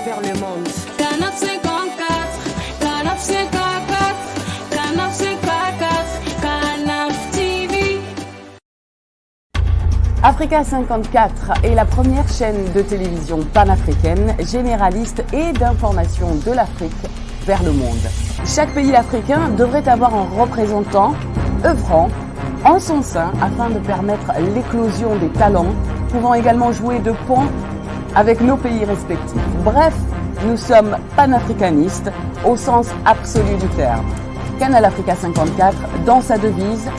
vers le monde. Canap 54, Canap 54, Canap 54, Canap TV. Africa 54 est la première chaîne de télévision panafricaine, généraliste et d'information de l'Afrique vers le monde. Chaque pays africain devrait avoir un représentant œuvrant en son sein afin de permettre l'éclosion des talents, pouvant également jouer de pont avec nos pays respectifs. Bref, nous sommes panafricanistes au sens absolu du terme. Canal Africa 54, dans sa devise,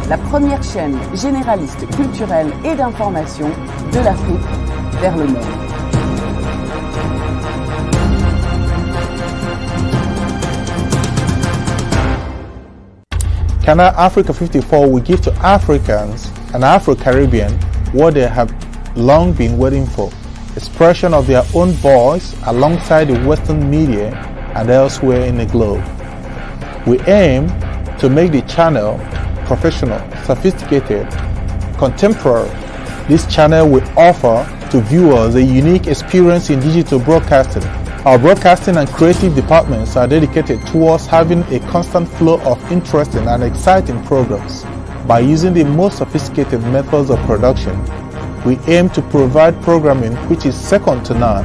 la première chaîne généraliste, culturelle et d'information de l'Afrique vers le monde. Canal Africa 54 will give to Africans and Afro-Caribbean what they have long been waiting for, expression of their own voice alongside the Western media and elsewhere in the globe. We aim to make the channel professional, sophisticated, contemporary. This channel will offer to viewers a unique experience in digital broadcasting. Our broadcasting and creative departments are dedicated towards having a constant flow of interesting and exciting programs. By using the most sophisticated methods of production, we aim to provide programming which is second to none,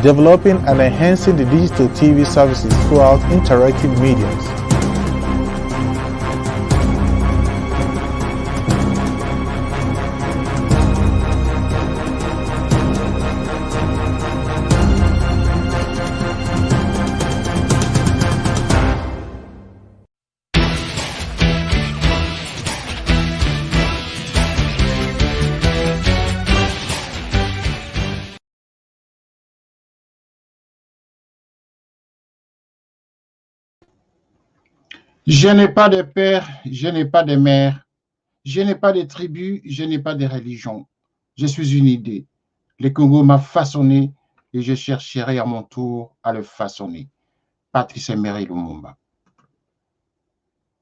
developing and enhancing the digital TV services throughout interactive mediums. Je n'ai pas de père, je n'ai pas de mère, je n'ai pas de tribu, je n'ai pas de religion. Je suis une idée. Le Congo m'a façonné et je chercherai à mon tour à le façonner. Patrice Emery Lumumba.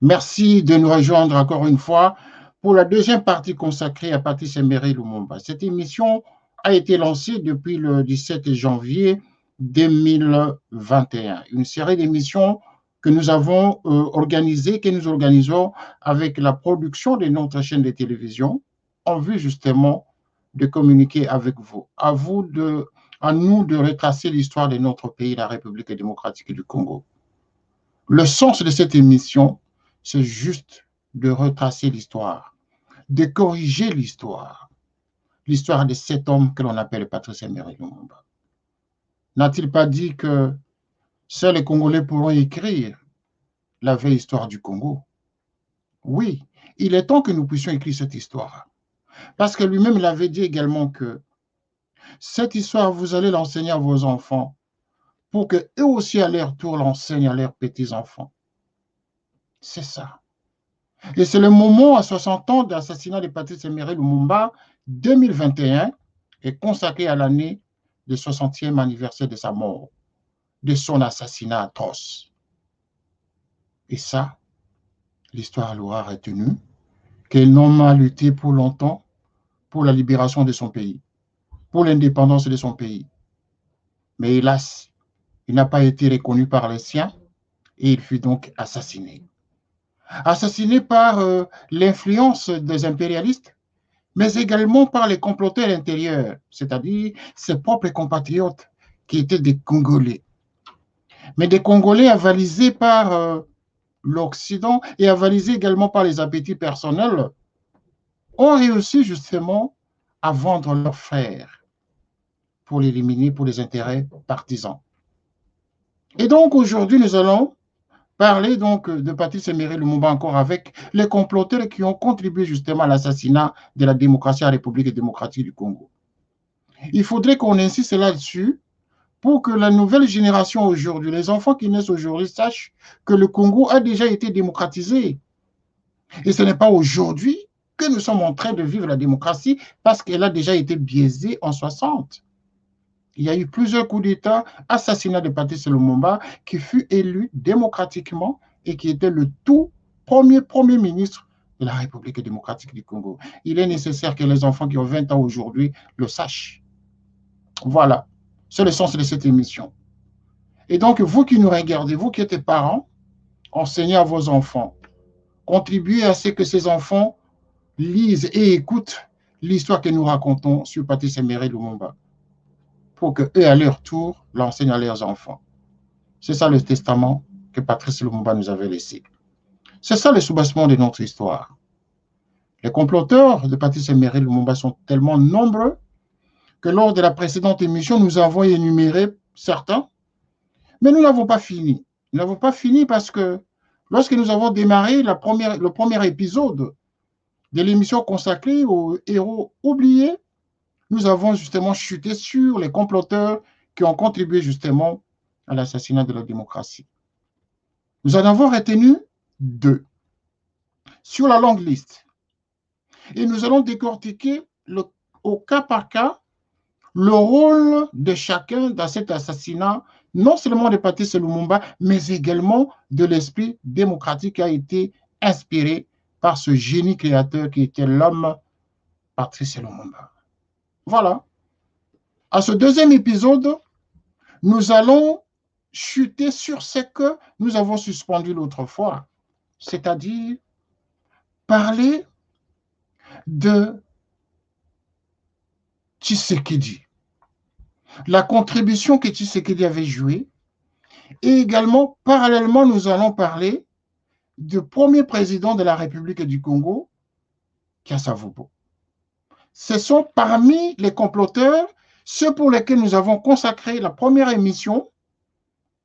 Merci de nous rejoindre encore une fois pour la deuxième partie consacrée à Patrice Emery Lumumba. Cette émission a été lancée depuis le 17 janvier 2021. Une série d'émissions que nous avons organisé, que nous organisons avec la production de notre chaîne de télévision en vue justement de communiquer avec vous. À nous de retracer l'histoire de notre pays, la République démocratique du Congo. Le sens de cette émission, c'est juste de retracer l'histoire, de corriger l'histoire de cet homme que l'on appelle Patrice Emery Lumumba. N'a-t-il pas dit que seuls les Congolais pourront écrire la vraie histoire du Congo? Oui, il est temps que nous puissions écrire cette histoire. Parce que lui-même l'avait dit également que cette histoire, vous allez l'enseigner à vos enfants pour qu'eux aussi à leur tour l'enseignent à leurs petits-enfants. C'est ça. Et c'est le moment, à 60 ans d'assassinat de Patrice Emery Lumumba, 2021, est consacré à l'année du 60e anniversaire de sa mort, de son assassinat atroce. Et ça, l'histoire l'aura retenu, quel homme a lutté pour longtemps pour la libération de son pays, pour l'indépendance de son pays. Mais hélas, il n'a pas été reconnu par les siens et il fut donc assassiné. Assassiné par l'influence des impérialistes, mais également par les comploteurs intérieurs, c'est-à-dire ses propres compatriotes qui étaient des Congolais. Mais des Congolais avalisés par l'Occident et avalisés également par les appétits personnels, ont réussi justement à vendre leurs frères pour l'éliminer pour les intérêts partisans. Et donc aujourd'hui, nous allons parler donc de Patrice Emery Lumumba encore avec les comploteurs qui ont contribué justement à l'assassinat de la démocratie à la République démocratique du Congo. Il faudrait qu'on insiste là-dessus pour que la nouvelle génération aujourd'hui, les enfants qui naissent aujourd'hui, sachent que le Congo a déjà été démocratisé. Et ce n'est pas aujourd'hui que nous sommes en train de vivre la démocratie parce qu'elle a déjà été biaisée en 60. Il y a eu plusieurs coups d'État, assassinat de Patrice Lumumba, qui fut élu démocratiquement et qui était le tout premier ministre de la République démocratique du Congo. Il est nécessaire que les enfants qui ont 20 ans aujourd'hui le sachent. Voilà. C'est le sens de cette émission. Et donc, vous qui nous regardez, vous qui êtes parents, enseignez à vos enfants. Contribuez à ce que ces enfants lisent et écoutent l'histoire que nous racontons sur Patrice Emery Lumumba, pour qu'eux, à leur tour, l'enseignent à leurs enfants. C'est ça le testament que Patrice Lumumba nous avait laissé. C'est ça le soubassement de notre histoire. Les comploteurs de Patrice Emery Lumumba sont tellement nombreux que lors de la précédente émission, nous avons énuméré certains, mais nous n'avons pas fini. Nous n'avons pas fini parce que lorsque nous avons démarré le premier épisode de l'émission consacrée aux héros oubliés, nous avons justement chuté sur les comploteurs qui ont contribué justement à l'assassinat de la démocratie. Nous en avons retenu 2 sur la longue liste. Et nous allons décortiquer au cas par cas le rôle de chacun dans cet assassinat, non seulement de Patrice Lumumba, mais également de l'esprit démocratique qui a été inspiré par ce génie créateur qui était l'homme Patrice Lumumba. Voilà. À ce deuxième épisode, nous allons chuter sur ce que nous avons suspendu l'autre fois, c'est-à-dire parler de Tshisekedi, la contribution que Tshisekedi avait jouée, et également, parallèlement, nous allons parler du premier président de la République du Congo, Kasavubo. Ce sont parmi les comploteurs ceux pour lesquels nous avons consacré la première émission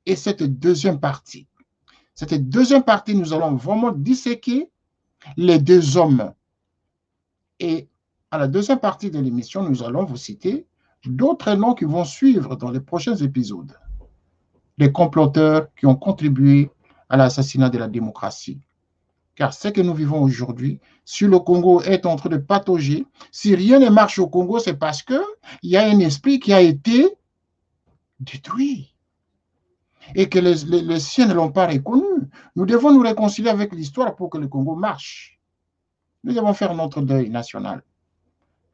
et cette deuxième partie. Cette deuxième partie, nous allons vraiment disséquer les 2 hommes. Et à la deuxième partie de l'émission, nous allons vous citer d'autres noms qui vont suivre dans les prochains épisodes. Les comploteurs qui ont contribué à l'assassinat de la démocratie. Car ce que nous vivons aujourd'hui, si le Congo est en train de patauger, si rien ne marche au Congo, c'est parce qu'il y a un esprit qui a été détruit et que les siens ne l'ont pas reconnu. Nous devons nous réconcilier avec l'histoire pour que le Congo marche. Nous devons faire notre deuil national.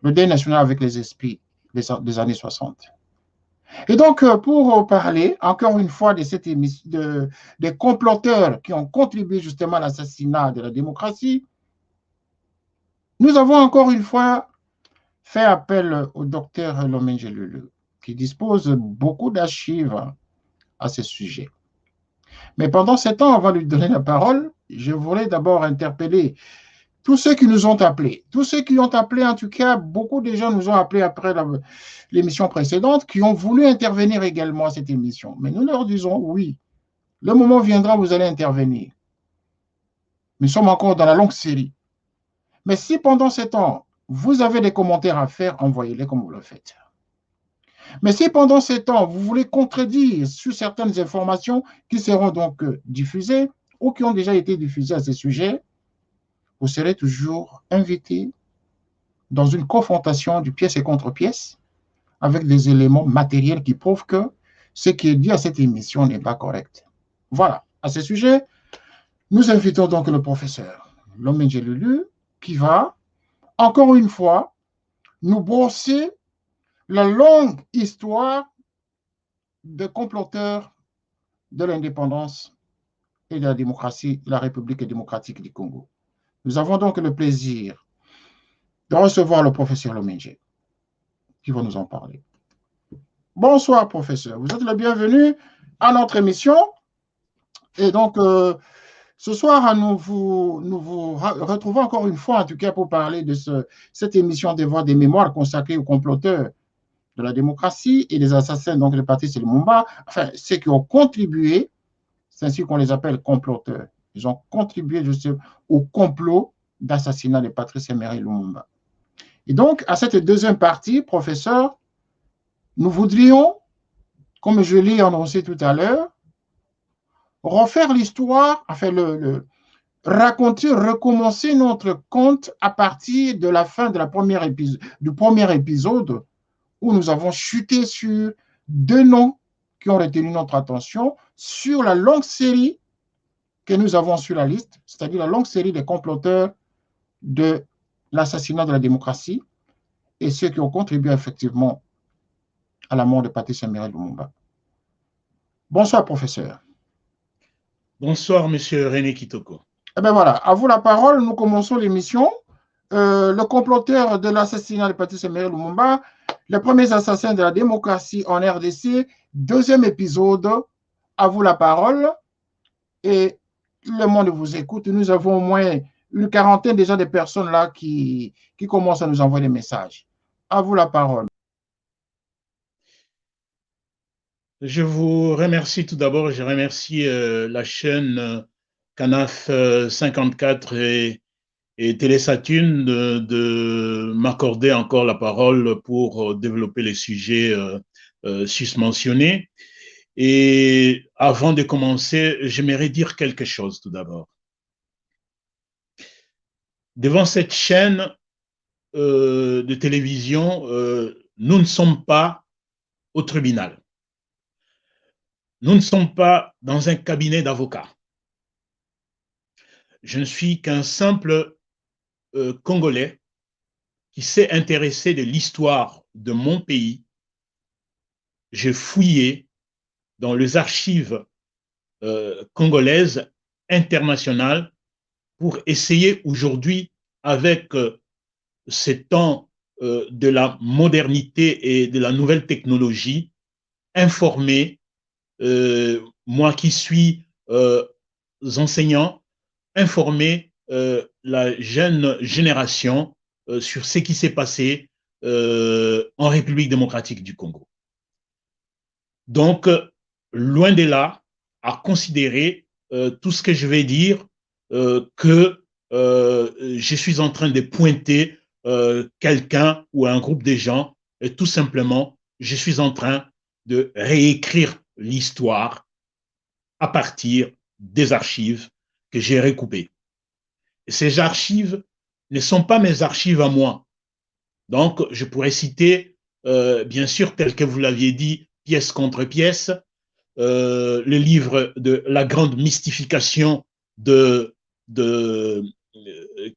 Le deuil national avec les esprits des années 60. Et donc, pour parler encore une fois de cette émission, des comploteurs qui ont contribué justement à l'assassinat de la démocratie, nous avons encore une fois fait appel au docteur Lomenge Lulu, qui dispose beaucoup d'archives à ce sujet. Mais pendant ce temps, avant de lui donner la parole, je voulais d'abord interpeller tous ceux qui nous ont appelés, tous ceux qui ont appelé, en tout cas, beaucoup de gens nous ont appelés après l'émission précédente, qui ont voulu intervenir également à cette émission. Mais nous leur disons, oui, le moment viendra, vous allez intervenir. Nous sommes encore dans la longue série. Mais si pendant ce temps, vous avez des commentaires à faire, envoyez-les comme vous le faites. Mais si pendant ce temps, vous voulez contredire sur certaines informations qui seront donc diffusées ou qui ont déjà été diffusées à ce sujet, vous serez toujours invité dans une confrontation du pièce et contre-pièce avec des éléments matériels qui prouvent que ce qui est dit à cette émission n'est pas correct. Voilà. À ce sujet, nous invitons donc le professeur Lomenge Lulu qui va, encore une fois, nous brosser la longue histoire des comploteurs de l'indépendance et de la démocratie, de la République démocratique du Congo. Nous avons donc le plaisir de recevoir le professeur Lomenge qui va nous en parler. Bonsoir, professeur. Vous êtes le bienvenu à notre émission. Et donc, ce soir, nous vous retrouvons encore une fois, en tout cas, pour parler de cette émission des voix des mémoires consacrée aux comploteurs de la démocratie et des assassins, donc de Patrice Lumumba, enfin, ceux qui ont contribué, c'est ainsi qu'on les appelle comploteurs. Ils ont contribué justement au complot d'assassinat de Patrice Emery Lumumba. Et donc, à cette deuxième partie, professeur, nous voudrions, comme je l'ai annoncé tout à l'heure, refaire l'histoire, enfin raconter, recommencer notre conte à partir de la fin de du premier épisode où nous avons chuté sur 2 noms qui ont retenu notre attention sur la longue série que nous avons sur la liste, c'est-à-dire la longue série des comploteurs de l'assassinat de la démocratie et ceux qui ont contribué effectivement à la mort de Patrice Emery Lumumba. Bonsoir, professeur. Bonsoir, monsieur René Kitoko. Eh bien voilà, à vous la parole, nous commençons l'émission. Le comploteur de l'assassinat de Patrice Emery Lumumba, les premiers assassins de la démocratie en RDC, deuxième épisode, à vous la parole. Et le monde vous écoute. Nous avons au moins une quarantaine déjà de personnes là qui commencent à nous envoyer des messages. À vous la parole. Je vous remercie tout d'abord. Je remercie la chaîne Canaf 54 et Télésatune de m'accorder encore la parole pour développer les sujets susmentionnés. Et avant de commencer, j'aimerais dire quelque chose tout d'abord. Devant cette chaîne de télévision, nous ne sommes pas au tribunal. Nous ne sommes pas dans un cabinet d'avocats. Je ne suis qu'un simple Congolais qui s'est intéressé de l'histoire de mon pays. J'ai fouillé dans les archives congolaises internationales pour essayer aujourd'hui, avec ces temps de la modernité et de la nouvelle technologie, informer, moi qui suis enseignant, informer la jeune génération sur ce qui s'est passé en République démocratique du Congo. Donc, loin de là, à considérer tout ce que je vais dire, que je suis en train de pointer quelqu'un ou un groupe de gens, et tout simplement, je suis en train de réécrire l'histoire à partir des archives que j'ai recoupées. Et ces archives ne sont pas mes archives à moi. Donc, je pourrais citer, bien sûr, tel que vous l'aviez dit, pièce contre pièce, le livre de La grande mystification de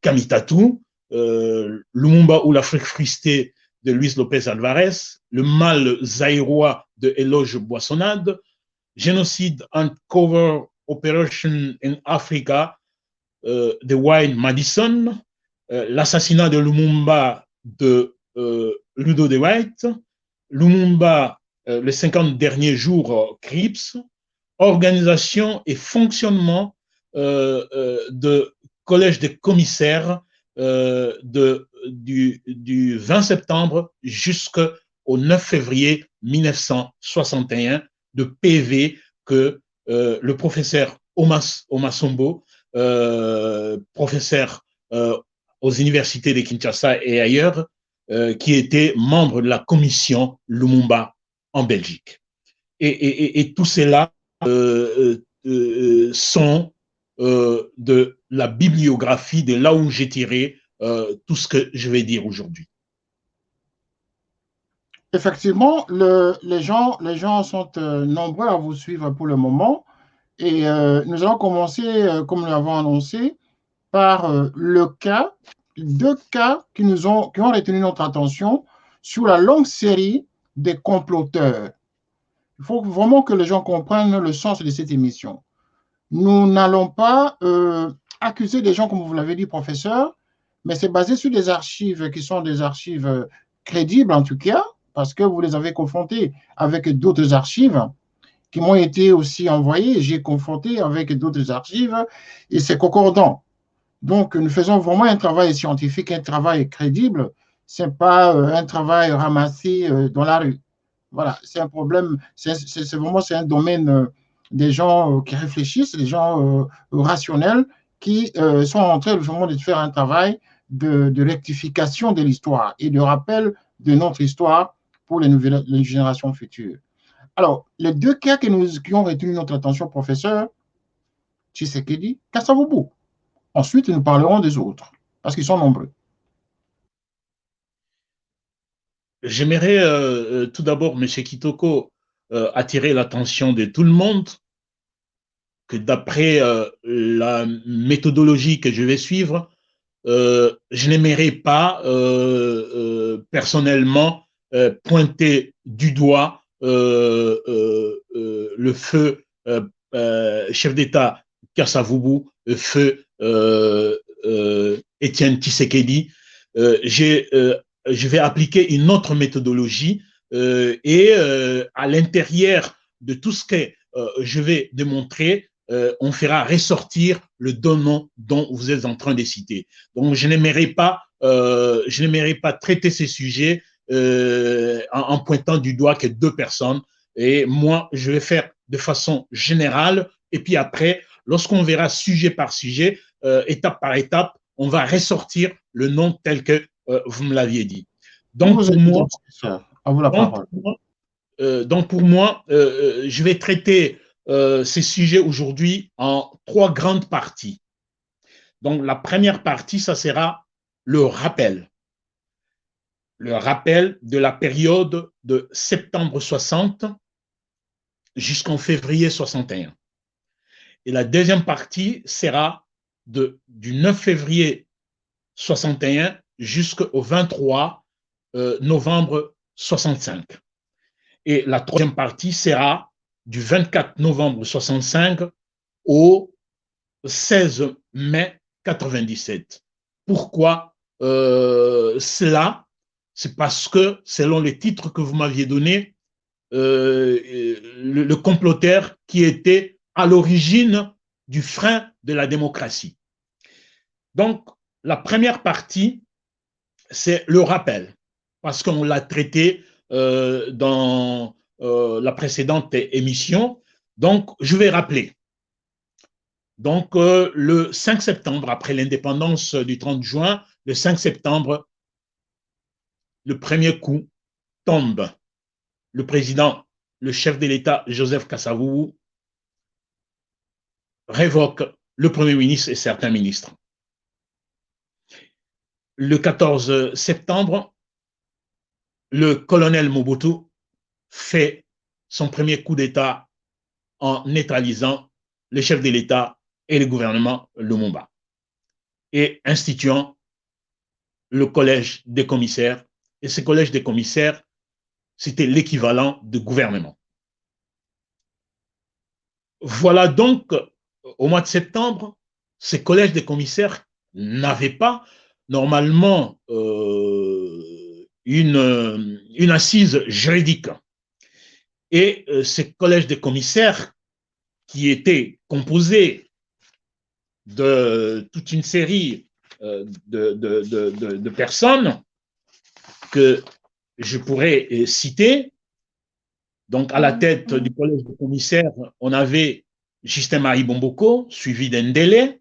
Kamitatu, Lumumba ou l'Afrique frustrée de Luis Lopez Alvarez, Le mal zaïrois de Éloge Boissonnade, Génocide Uncover Operation in Africa de Wayne Madison, l'assassinat de Lumumba de Ludo de White, Lumumba, les 50 derniers jours CRIPS, organisation et fonctionnement de collège des commissaires du 20 septembre jusqu'au 9 février 1961, de PV que le professeur Omasombo, professeur aux universités de Kinshasa et ailleurs, qui était membre de la commission Lumumba en Belgique. Et tout cela sont de la bibliographie, de là où j'ai tiré tout ce que je vais dire aujourd'hui. Effectivement, les gens sont nombreux à vous suivre pour le moment. Et nous allons commencer, comme nous l'avons annoncé, par deux cas qui ont retenu notre attention sur la longue série des comploteurs. Il faut vraiment que les gens comprennent le sens de cette émission. Nous n'allons pas accuser des gens, comme vous l'avez dit, professeur, mais c'est basé sur des archives qui sont des archives crédibles, en tout cas, parce que vous les avez confrontés avec d'autres archives qui m'ont été aussi envoyées. J'ai confronté avec d'autres archives et c'est concordant. Donc, nous faisons vraiment un travail scientifique, un travail crédible. Ce n'est pas un travail ramassé dans la rue. Voilà, c'est un problème, c'est un domaine des gens qui réfléchissent, des gens rationnels qui sont en train vraiment de faire un travail de rectification de l'histoire et de rappel de notre histoire pour les générations futures. Alors, les deux cas qui ont retenu notre attention, professeur Tshisekedi, Kasavubu. Ensuite, nous parlerons des autres, parce qu'ils sont nombreux. J'aimerais tout d'abord, M. Kitoko, attirer l'attention de tout le monde que d'après la méthodologie que je vais suivre, je n'aimerais pas personnellement pointé du doigt le feu chef d'État Kasavubu, le feu Étienne Tshisekedi. Je vais appliquer une autre méthodologie et à l'intérieur de tout ce que je vais démontrer, on fera ressortir le nom dont vous êtes en train de citer. Donc, je n'aimerais pas traiter ces sujets en pointant du doigt que 2 personnes. Et moi, je vais faire de façon générale. Et puis après, lorsqu'on verra sujet par sujet, étape par étape, on va ressortir le nom tel que vous me l'aviez dit. Donc, pour moi, à vous la parole. Pour moi, je vais traiter ces sujets aujourd'hui en 3 grandes parties. Donc, la première partie, ça sera le rappel. Le rappel de la période de septembre 60 jusqu'en février 61. Et la deuxième partie sera du 9 février 61 jusqu'au 23 novembre 65. Et la troisième partie sera du 24 novembre 65 au 16 mai 97. Pourquoi cela? C'est parce que, selon les titres que vous m'aviez donnés, le comploteur qui était à l'origine du frein de la démocratie. Donc, la première partie, c'est le rappel, parce qu'on l'a traité dans la précédente émission. Donc, je vais rappeler. Donc, le 5 septembre, après l'indépendance du 30 juin, le 5 septembre, le premier coup tombe. Le président, le chef de l'État, Joseph Kasavubu, révoque le Premier ministre et certains ministres. Le 14 septembre, le colonel Mobutu fait son premier coup d'État en neutralisant le chef de l'État et le gouvernement Lumumba et instituant le collège des commissaires. Et ce collège des commissaires, c'était l'équivalent de gouvernement. Voilà donc, au mois de septembre, ce collège des commissaires n'avait pas normalement une assise juridique. Et ce collège des commissaires, qui était composé de toute une série de personnes que je pourrais citer. Donc, à la tête du collège des commissaires, on avait Justin Marie Bomboko, suivi d'Endele.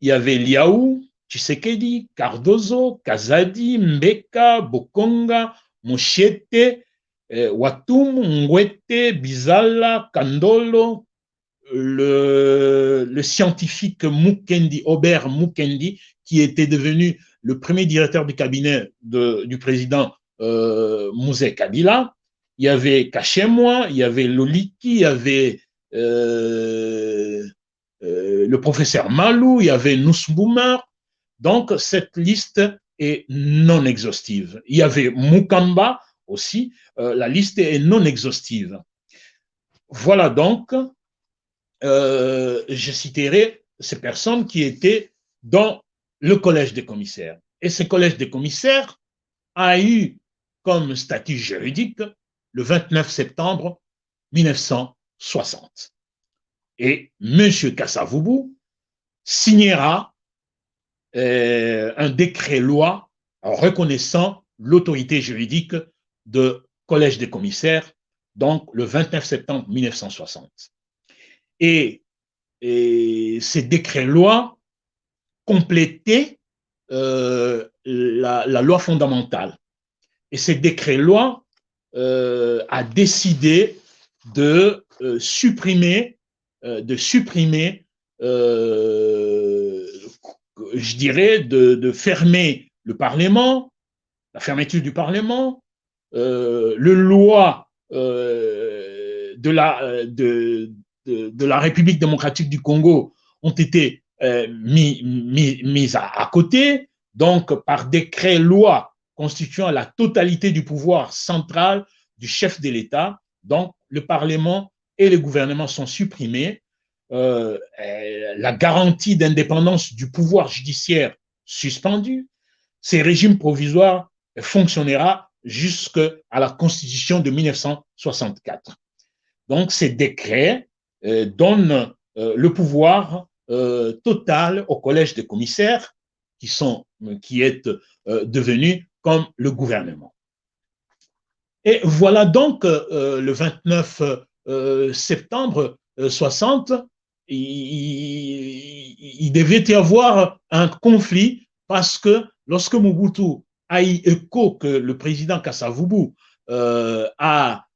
Il y avait Liaou, Tshisekedi, Cardozo, Kazadi, Mbeka, Bokonga, Moshete, Watum, Ngwete, Bizala, Kandolo, le scientifique Mukendi, Aubert Mukendi, qui était devenu le premier directeur du cabinet du président Mouzé Kabila. Il y avait Kachemwa, il y avait Loliki, il y avait le professeur Malou, il y avait Nussboumer. Donc, cette liste est non exhaustive. Il y avait Mukamba aussi, la liste est non exhaustive. Voilà donc, je citerai ces personnes qui étaient dans le collège des commissaires. Et ce collège des commissaires a eu comme statut juridique le 29 septembre 1960. Et M. Kasavubu signera un décret-loi reconnaissant l'autorité juridique de collège des commissaires, donc le 29 septembre 1960. Et ces décrets-lois complétaient la loi fondamentale. Et ces décrets-lois a décidé de supprimer, je dirais, de fermer le Parlement, la fermeture du Parlement, le loi de la République démocratique du Congo ont été mis à côté. Donc, par décret-loi, constituant la totalité du pouvoir central du chef de l'État. Donc, le Parlement et le gouvernement sont supprimés. La garantie d'indépendance du pouvoir judiciaire suspendue. Ces régimes provisoires fonctionnera jusqu'à la Constitution de 1964. Donc, ces décrets donnent le pouvoir total au collège des commissaires qui est devenu comme le gouvernement. Et voilà donc le 29 septembre 60, il devait y avoir un conflit parce que lorsque Mobutu a eu écho que le président Kasavubu a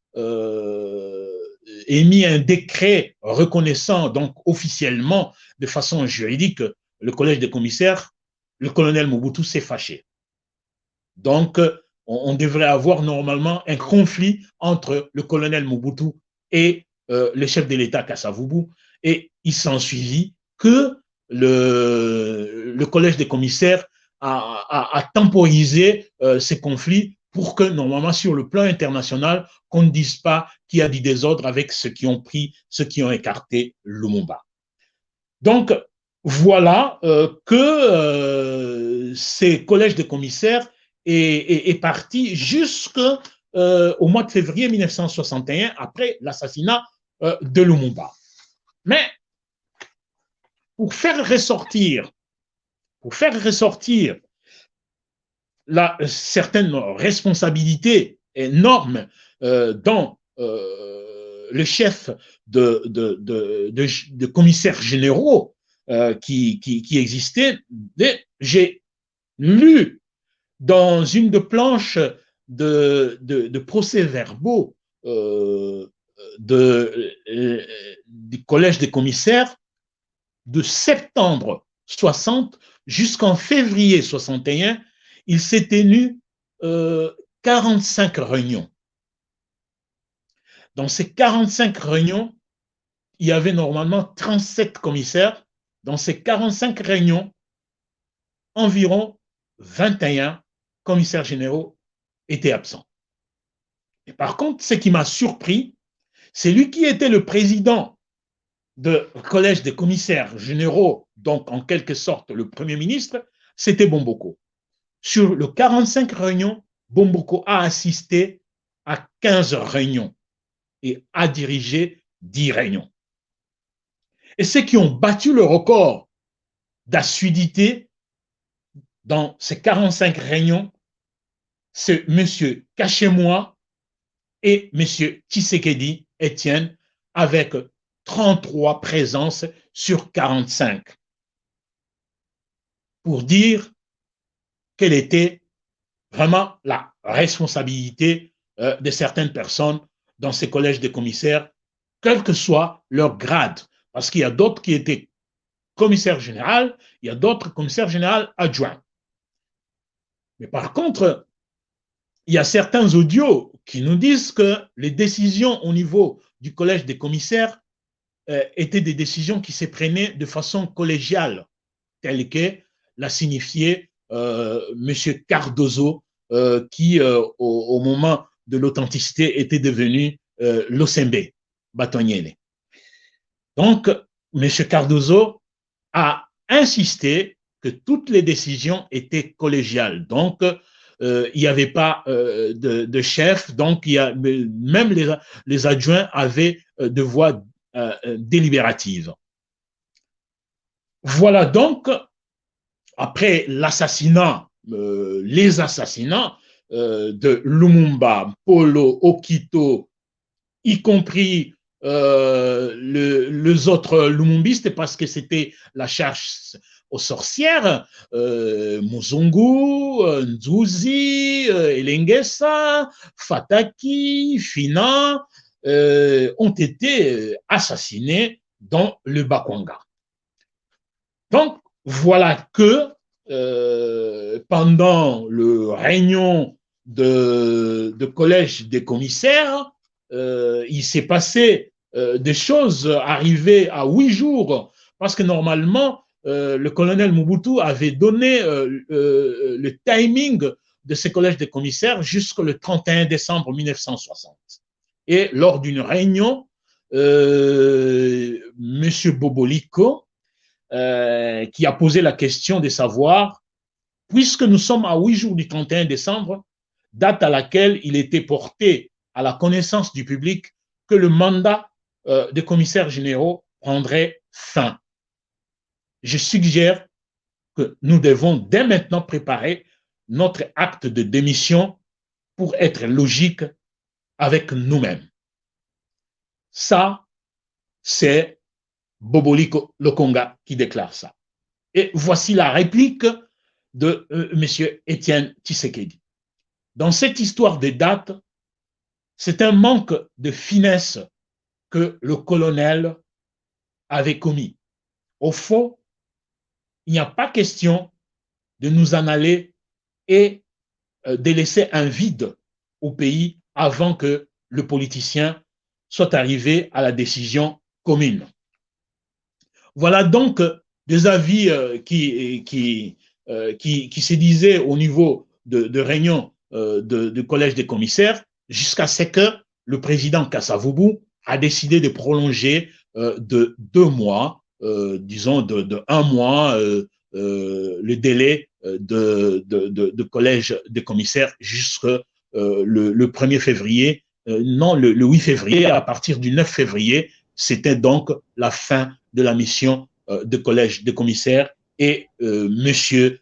émis un décret reconnaissant donc officiellement de façon juridique le collège des commissaires, le colonel Mobutu s'est fâché. Donc, on devrait avoir normalement un conflit entre le colonel Mobutu et le chef de l'État Kasavubu, et il s'ensuivit que le collège des commissaires a temporisé ces conflits pour que, normalement, sur le plan international, qu'on ne dise pas qu'il y a du désordre avec ceux qui ont écarté Lumumba. Donc, voilà que ces collèges de commissaires est parti jusqu'au mois de février 1961, après l'assassinat de Lumumba. Mais pour faire ressortir certaines responsabilités énormes dont le chef de commissaires généraux qui existait, j'ai lu dans une de planches de procès-verbaux du collège des commissaires de septembre 60 jusqu'en février 61, il s'est tenu 45 réunions. Dans ces 45 réunions, il y avait normalement 37 commissaires. Dans ces 45 réunions, environ 21 commissaires généraux étaient absents. Et par contre, ce qui m'a surpris, c'est lui qui était le président du collège des commissaires généraux, donc en quelque sorte le premier ministre, c'était Bomboko. Sur les 45 réunions, Bomboko a assisté à 15 réunions et a dirigé 10 réunions. Et ceux qui ont battu le record d'assiduité dans ces 45 réunions, c'est M. Kachemwa et M. Tshisekedi Étienne, avec 33 présences sur 45, pour dire quelle était vraiment la responsabilité de certaines personnes dans ces collèges de commissaires, quel que soit leur grade. Parce qu'il y a d'autres qui étaient commissaires généraux, il y a d'autres commissaires généraux adjoints. Mais par contre, il y a certains audios qui nous disent que les décisions au niveau du collège des commissaires étaient des décisions qui se prenaient de façon collégiale, telle que l'a signifié M. Cardozo, qui, au moment de l'authenticité, était devenu l'Osembe Batoniele. Donc, M. Cardozo a insisté que toutes les décisions étaient collégiales. Donc, il n'y avait pas de chef, donc même les adjoints avaient de voix délibérative. Voilà donc, après l'assassinat, les assassinats de Lumumba, Polo, Okito, y compris les autres lumumbistes, parce que c'était la chasse aux sorcières, Muzungu, Nzuzi, Elengesa, Fataki, Fina, ont été assassinés dans le Bakwanga. Donc, voilà que pendant le réunion de collège des commissaires, il s'est passé des choses arrivées à 8 jours, parce que normalement, le colonel Mobutu avait donné le timing de ces collèges de commissaires jusqu'au 31 décembre 1960. Et lors d'une réunion, M. Boboliko, qui a posé la question de savoir, puisque nous sommes à 8 jours du 31 décembre, date à laquelle il était porté à la connaissance du public que le mandat des commissaires généraux prendrait fin. Je suggère que nous devons dès maintenant préparer notre acte de démission pour être logique avec nous-mêmes. Ça, c'est Boboliko Lokonga qui déclare ça. Et voici la réplique de M. Étienne Tshisekedi. Dans cette histoire des dates, c'est un manque de finesse que le colonel avait commis. Au fond, il n'y a pas question de nous en aller et de laisser un vide au pays avant que le politicien soit arrivé à la décision commune. Voilà donc des avis qui se disaient au niveau de réunion de collège des commissaires jusqu'à ce que le président Kasavubu a décidé de prolonger de 2 mois, disons de 1 mois, le délai de collège des commissaires jusqu'au le 1er février, non, le 8 février, à partir du 9 février, c'était donc la fin de la mission de collège des commissaires et monsieur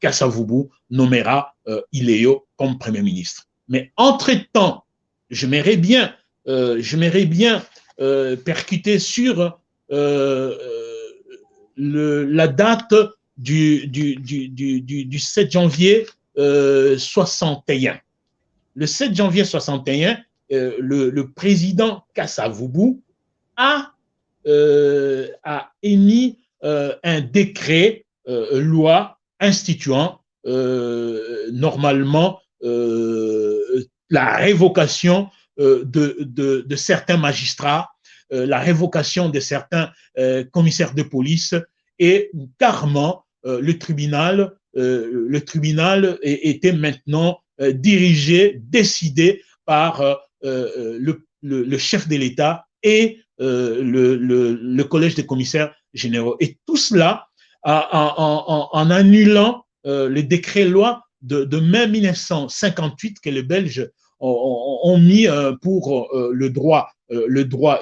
Kasavubu nommera Ileo comme Premier ministre. Mais entre-temps, j'aimerais bien percuter sur la date du 7 janvier 61. Le 7 janvier 61, le président Kasavubu a émis un décret loi instituant normalement la révocation de certains magistrats, la révocation de certains commissaires de police et carrément le tribunal était maintenant dirigé, décidé par le chef de l'État et le collège des commissaires généraux. Et tout cela en annulant les décrets-lois de mai 1958 que les Belges ont mis pour le droit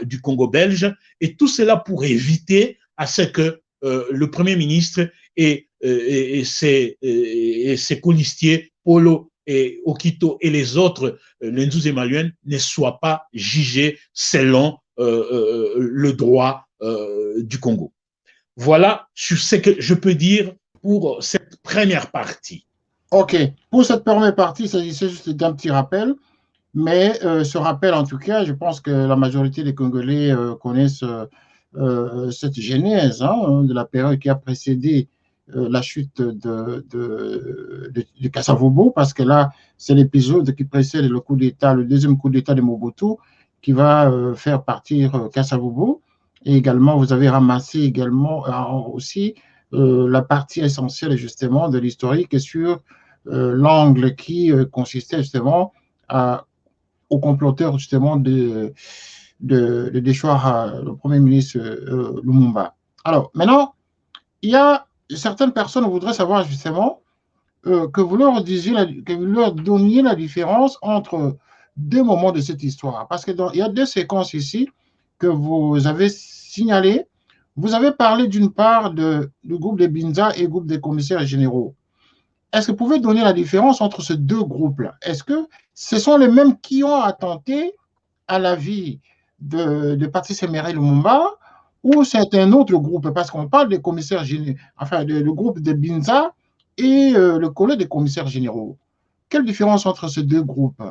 du Congo belge, et tout cela pour éviter à ce que le Premier ministre et ses colistiers, Polo et Okito et les autres, les Nzouze Malien, ne soient pas jugés selon le droit du Congo. Voilà sur ce que je peux dire pour cette première partie. OK. Pour cette première partie, il s'agissait juste d'un petit rappel. Mais ce rappel, en tout cas, je pense que la majorité des Congolais connaissent cette genèse de la période qui a précédé la chute de Kasavubu, parce que là, c'est l'épisode qui précède le coup d'État, le deuxième coup d'État de Mobutu, qui va faire partir Kasavubu. Et également, vous avez ramassé également aussi la partie essentielle, justement, de l'historique sur l'angle qui consistait justement au comploteur justement de déchoir le Premier ministre Lumumba. Alors, maintenant, il y a certaines personnes qui voudraient savoir justement que vous leur donniez la différence entre 2 moments de cette histoire. Parce qu'il y a 2 séquences ici que vous avez signalées. Vous avez parlé d'une part du groupe des Binza et du groupe des commissaires généraux. Est-ce que vous pouvez donner la différence entre ces 2 groupes-là? Est-ce que ce sont les mêmes qui ont attenté à la vie de Patrice Emery Lumumba, ou c'est un autre groupe? Parce qu'on parle des commissaires généraux, enfin, le groupe de Binza et le collège des commissaires généraux. Quelle différence entre ces 2 groupes?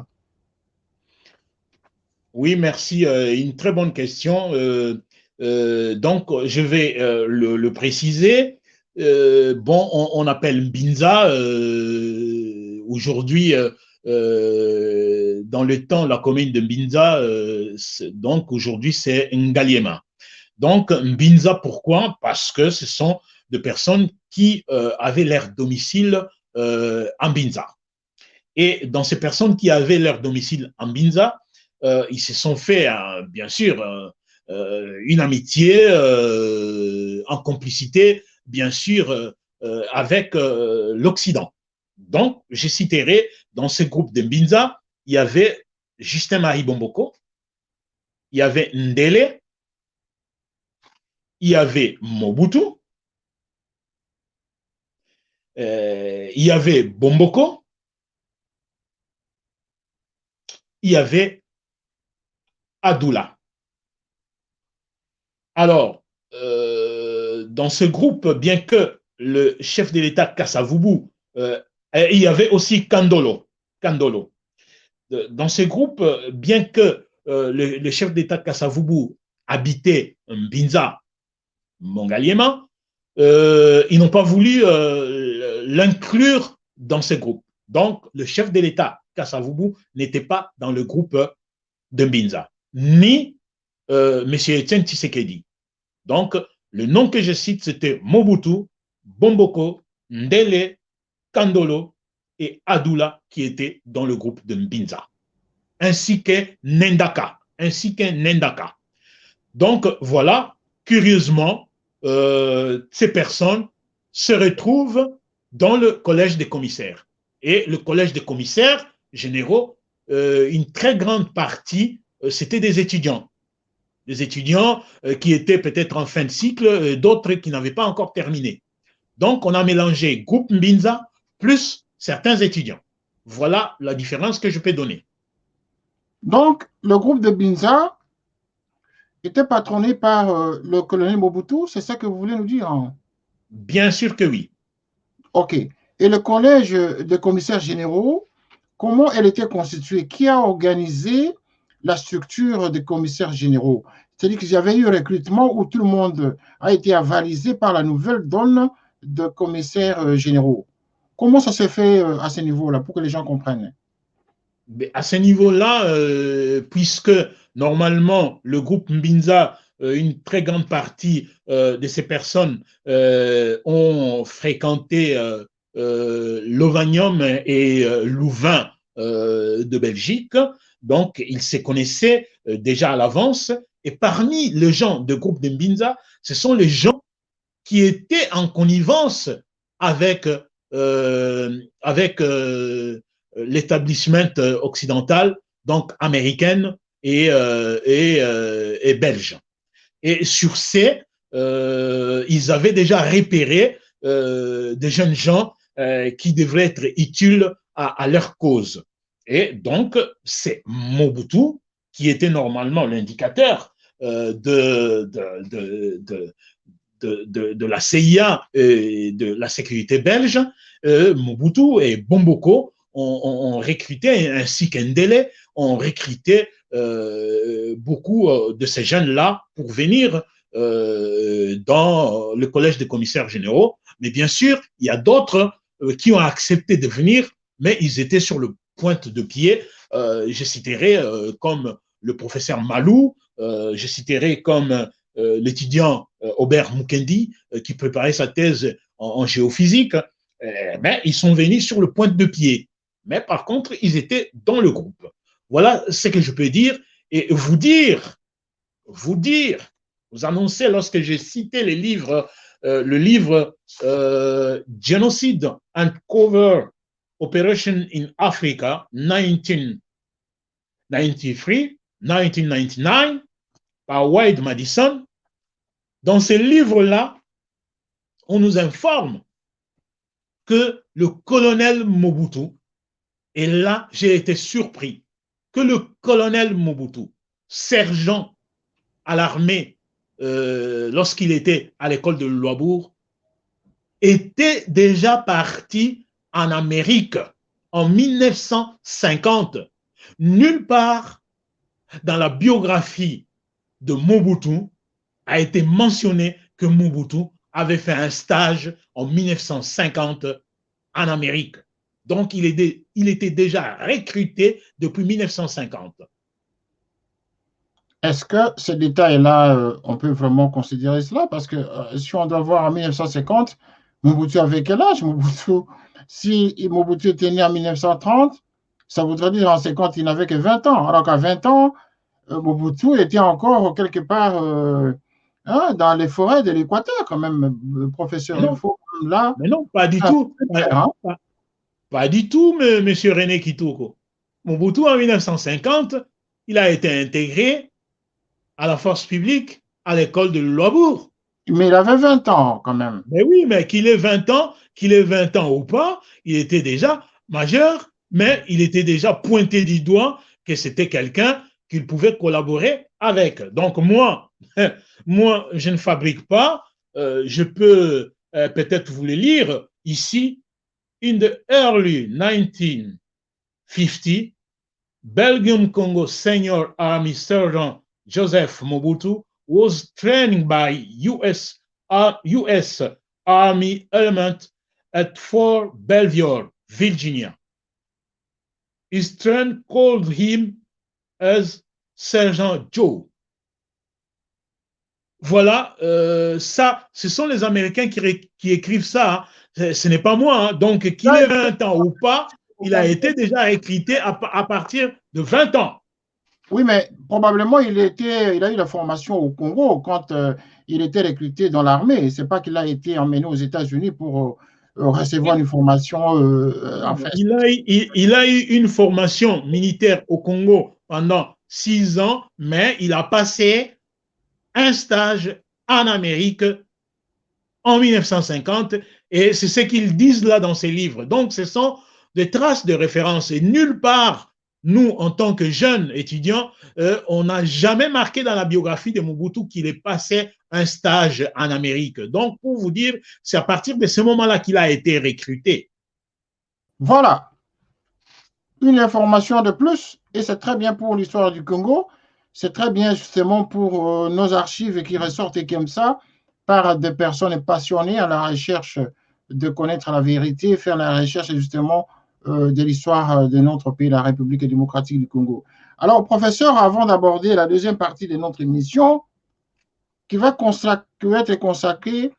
Oui, merci. Une très bonne question. Donc, je vais le préciser. Bon, on appelle Binza aujourd'hui, dans le temps, la commune de Binza, donc aujourd'hui, c'est Ngaliema. Donc, Binza, pourquoi? Parce que ce sont des personnes qui avaient leur domicile en Binza. Et dans ces personnes qui avaient leur domicile en Binza, ils se sont fait, bien sûr, une amitié en complicité, bien sûr, avec l'Occident. Donc, je citerai, dans ce groupe de Binza, il y avait Justin Marie Bomboko, il y avait Ndele, il y avait Mobutu, il y avait Bomboko, il y avait Adoula. Alors, dans ce groupe, bien que le chef de l'État Kassavubu, il y avait aussi Kandolo. Dans ce groupe, bien que le chef d'État Kassavubu habitait Mbinza, Mongaliema, ils n'ont pas voulu l'inclure dans ce groupe. Donc, le chef de l'État Kassavubu n'était pas dans le groupe de Mbinza, ni M. Etienne Tshisekedi. Donc, le nom que je cite, c'était Mobutu, Bomboko, Ndele, Kandolo et Adoula qui étaient dans le groupe de Mbinza, ainsi que Nendaka. Donc, voilà, curieusement, ces personnes se retrouvent dans le collège des commissaires. Et le collège des commissaires généraux, une très grande partie, c'était des étudiants qui étaient peut-être en fin de cycle, d'autres qui n'avaient pas encore terminé. Donc, on a mélangé groupe Mbinza plus certains étudiants. Voilà la différence que je peux donner. Donc, le groupe de Binza était patronné par le colonel Mobutu, c'est ça que vous voulez nous dire? Bien sûr que oui. OK. Et le collège de commissaires généraux, comment elle était constituée? Qui a organisé la structure des commissaires généraux? C'est-à-dire qu'il y avait eu un recrutement où tout le monde a été avalisé par la nouvelle donne de commissaires généraux. Comment ça s'est fait à ce niveau-là, pour que les gens comprennent? À ce niveau-là, puisque normalement le groupe Mbinza, une très grande partie de ces personnes ont fréquenté l'Ovanium et Louvain de Belgique, donc ils se connaissaient déjà à l'avance. Et parmi les gens de groupe de Mbinza, ce sont les gens qui étaient en connivence avec l'établissement occidental, donc américaine et belge. Et sur ces, ils avaient déjà repéré des jeunes gens qui devraient être utiles à leur cause. Et donc, c'est Mobutu qui était normalement l'indicateur de la CIA et de la sécurité belge. Mobutu et Bomboko ont recruté, ainsi qu'Ndele, ont recruté beaucoup de ces jeunes-là pour venir dans le collège des commissaires généraux. Mais bien sûr, il y a d'autres qui ont accepté de venir, mais ils étaient sur le pointe de pied. Je citerai comme le professeur Malou, je citerai comme l'étudiant Aubert Mukendi, qui préparait sa thèse en géophysique. Mais ils sont venus sur le pointe de pied. Mais par contre, ils étaient dans le groupe. Voilà ce que je peux dire et vous annoncer lorsque j'ai cité les livres, le livre Genocide and Covert Operation in Africa 1993-1999 par Wade Madison. Dans ce livre-là, on nous informe que le colonel Mobutu, et là, j'ai été surpris, que le colonel Mobutu, sergent à l'armée, lorsqu'il était à l'école de Louabourg, était déjà parti en Amérique en 1950. Nulle part dans la biographie de Mobutu a été mentionné que Mobutu avait fait un stage en 1950 en Amérique. Donc, il était déjà recruté depuis 1950. Est-ce que ce détail-là, on peut vraiment considérer cela? Parce que si on doit voir en 1950, Mobutu avait quel âge, Mobutu? Si Mobutu était né en 1930, ça voudrait dire en 50, il n'avait que 20 ans. Alors qu'à 20 ans, Mobutu était encore quelque part hein, dans les forêts de l'Équateur, quand même, Mais professeur. Il non, faut là, mais non, pas du ça tout. faire, hein. Pas du tout, monsieur René Kitoko. Mobutu, en 1950, il a été intégré à la force publique à l'école de Louabourg. Mais il avait 20 ans quand même. Mais oui, mais qu'il ait 20 ans ou pas, il était déjà majeur, mais il était déjà pointé du doigt que c'était quelqu'un qu'il pouvait collaborer avec. Donc moi, moi, je ne fabrique pas, je peux peut-être vous le lire ici. In the early 1950, Belgium Congo Senior Army Sergeant Joseph Mobutu was trained by US Army element at Fort Belvoir, Virginia. His train called him as Sergeant Joe. Voilà, ça, ce sont les Américains qui écrivent ça. Hein. Ce n'est pas moi. Hein. Donc, qu'il ait 20 ans ou pas, il a été déjà recruté à partir de 20 ans. Oui, mais probablement il a eu la formation au Congo quand il était recruté dans l'armée. C'est pas qu'il a été emmené aux États-Unis pour recevoir une formation. Enfin, Il a eu une formation militaire au Congo pendant 6 ans, mais il a passé un stage en Amérique en 1950 et c'est ce qu'ils disent là dans ces livres. Donc, ce sont des traces de référence et nulle part, nous, en tant que jeunes étudiants, on n'a jamais marqué dans la biographie de Mobutu qu'il ait passé un stage en Amérique. Donc, pour vous dire, c'est à partir de ce moment-là qu'il a été recruté. Voilà, une information de plus, et c'est très bien pour l'histoire du Congo, c'est très bien justement pour nos archives qui ressortent et comme ça, par des personnes passionnées à la recherche de connaître la vérité, faire la recherche justement de l'histoire de notre pays, la République démocratique du Congo. Alors, professeur, avant d'aborder la deuxième partie de notre émission, qui va être consacrée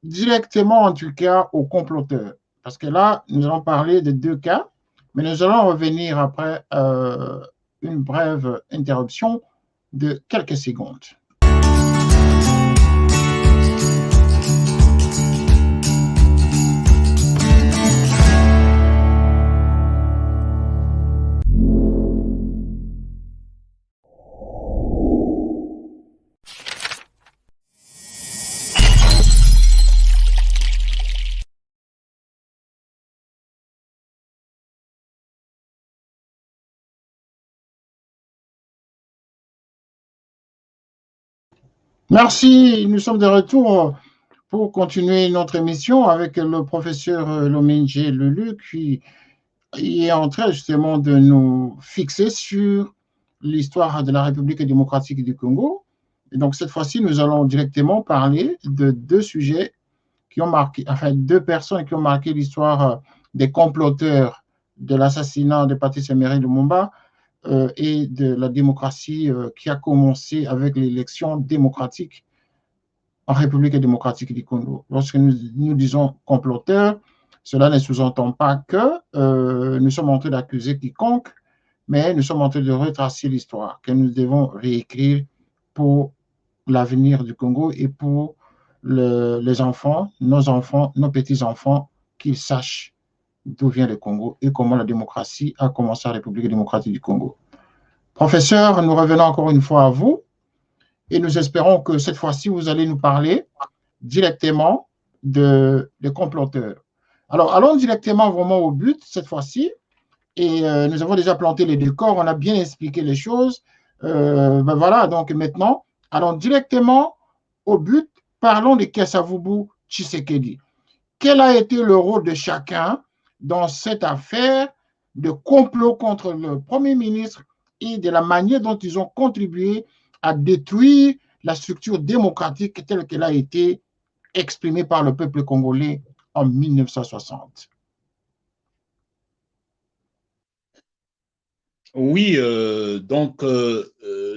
directement en tout cas aux comploteurs, parce que là, nous allons parler de deux cas, mais nous allons revenir après une brève interruption de quelques secondes. Merci, nous sommes de retour pour continuer notre émission avec le professeur Lominje Lulu qui est en train justement de nous fixer sur l'histoire de la République démocratique du Congo. Et donc cette fois-ci, nous allons directement parler de deux sujets qui ont marqué, enfin deux personnes qui ont marqué l'histoire des comploteurs de l'assassinat de Patrice Emery Lumumba et de la démocratie qui a commencé avec l'élection démocratique en République démocratique du Congo. Lorsque nous disons comploteurs, cela ne sous-entend pas que nous sommes en train d'accuser quiconque, mais nous sommes en train de retracer l'histoire que nous devons réécrire pour l'avenir du Congo et pour les enfants, nos petits-enfants, qu'ils sachent d'où vient le Congo et comment la démocratie a commencé en République démocratique du Congo. Professeur, nous revenons encore une fois à vous et nous espérons que cette fois-ci, vous allez nous parler directement des comploteurs. Alors, allons directement vraiment au but cette fois-ci. Et nous avons déjà planté les décors, on a bien expliqué les choses. Ben voilà, donc maintenant, allons directement au but. Parlons de Kesavubu Tshisekedi. Quel a été le rôle de chacun dans cette affaire de complot contre le Premier ministre et de la manière dont ils ont contribué à détruire la structure démocratique telle qu'elle a été exprimée par le peuple congolais en 1960? Oui, donc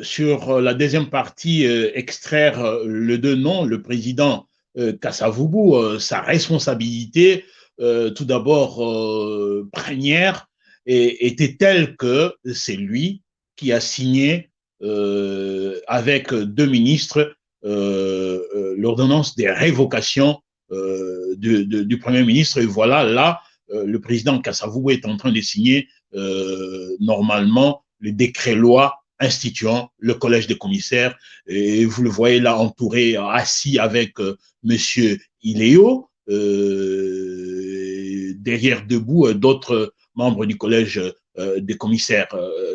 sur la deuxième partie, extraire le deux noms, le président Kasavubu, sa responsabilité, tout d'abord première, était telle que c'est lui qui a signé avec deux ministres l'ordonnance des révocations du Premier ministre. Et voilà, là, le président Kasavubu est en train de signer normalement le décret-loi instituant le collège des commissaires. Et vous le voyez là entouré, assis avec monsieur Iléo, derrière debout d'autres membres du collège des commissaires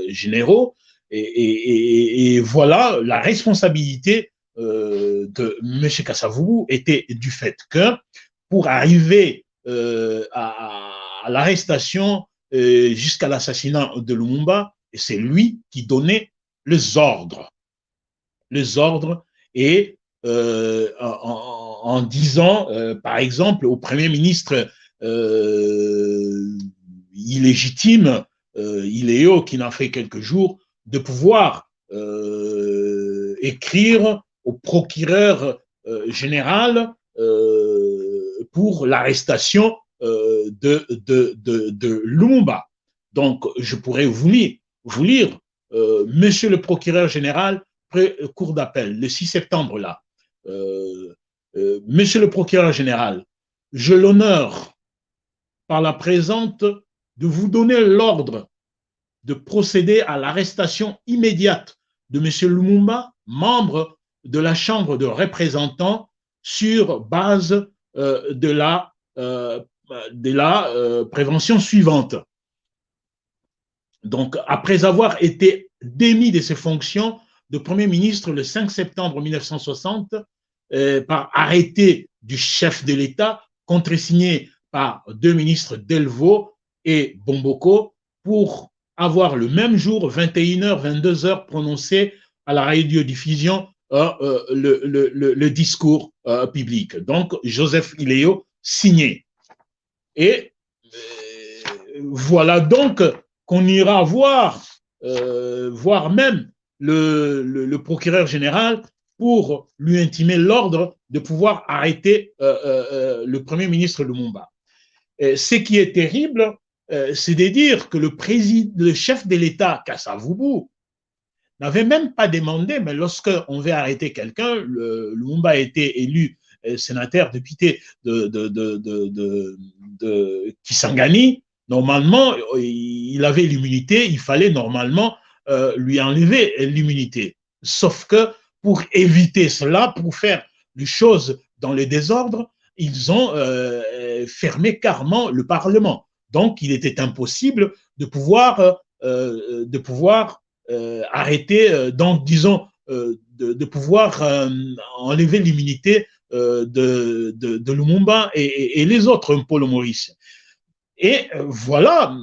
généraux. Et voilà, la responsabilité de M. Kasavubu était du fait que pour arriver à l'arrestation jusqu'à l'assassinat de Lumumba, c'est lui qui donnait les ordres. Et en disant, par exemple, au Premier ministre illégitime, Iléo, qui n'a fait quelques jours, de pouvoir écrire au procureur général pour l'arrestation de Lumumba. Donc, je pourrais vous lire Monsieur le procureur général, cour d'appel, le 6 septembre là. Monsieur le procureur général, je l'honore par la présente de vous donner l'ordre de procéder à l'arrestation immédiate de M. Lumumba, membre de la Chambre de représentants, sur base de la prévention suivante. Donc, après avoir été démis de ses fonctions de Premier ministre le 5 septembre 1960 par arrêté du chef de l'État, contresigné par deux ministres Delvaux et Bomboko, pour avoir le même jour, 21h, 22h, prononcé à la radiodiffusion le discours public. Donc, Joseph Iléo signé. Et voilà donc qu'on ira voir même le procureur général pour lui intimer l'ordre de pouvoir arrêter le Premier ministre Lumumba. Ce qui est terrible, c'est de dire que le chef de l'État, Kasavubu, n'avait même pas demandé, mais lorsqu'on veut arrêter quelqu'un, Lumumba a été élu sénateur député de Kisangani. Normalement, il avait l'immunité, il fallait normalement lui enlever l'immunité. Sauf que pour éviter cela, pour faire les choses dans le désordre, ils ont fermé carrément le Parlement. Donc, il était impossible de pouvoir arrêter, donc disons, de pouvoir enlever l'immunité de Lumumba et les autres, Paul Maurice. Et voilà,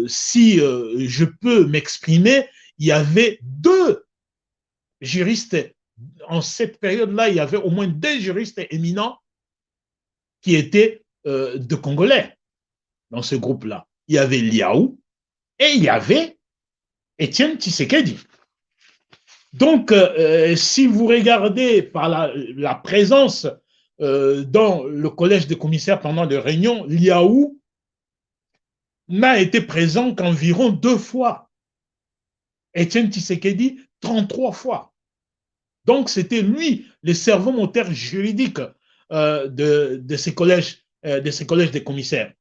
si je peux m'exprimer, il y avait deux juristes, en cette période-là, il y avait au moins deux juristes éminents qui étaient de Congolais dans ce groupe-là. Il y avait Liaou et il y avait Étienne Tshisekedi. Donc, si vous regardez par la présence dans le collège des commissaires pendant les réunions, Liaou n'a été présent qu'environ 2 fois. Étienne Tshisekedi, 33 fois. Donc, c'était lui, le cerveau moteur juridique de ces collèges des commissaires.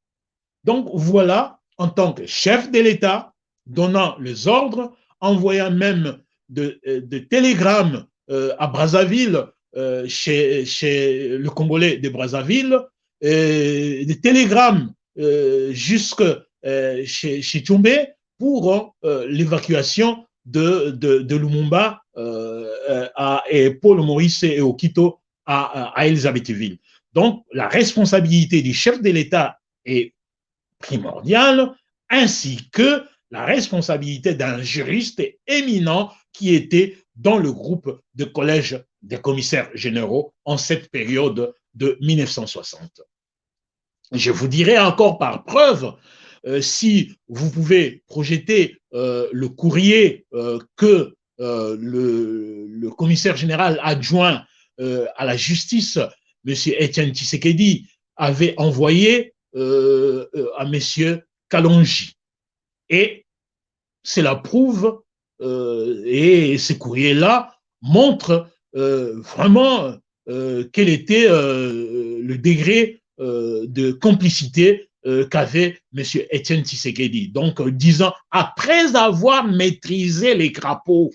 Donc, voilà, en tant que chef de l'État, donnant les ordres, envoyant même de télégrammes à Brazzaville, chez le Congolais de Brazzaville, des télégrammes jusque chez Tchoumbé pour l'évacuation de Lumumba et Paul Maurice et Okito à Elisabethville. Donc, la responsabilité du chef de l'État est primordiale, ainsi que la responsabilité d'un juriste éminent qui était dans le groupe de collège des commissaires généraux en cette période de 1960. Je vous dirai encore par preuve, si vous pouvez projeter le courrier que le commissaire général adjoint à la justice M. Etienne Tshisekedi avait envoyé à M. Kalonji. Et cela prouve, et ces courriers-là montrent vraiment quel était le degré de complicité qu'avait M. Etienne Tshisekedi. Donc, disant, après avoir maîtrisé les crapauds,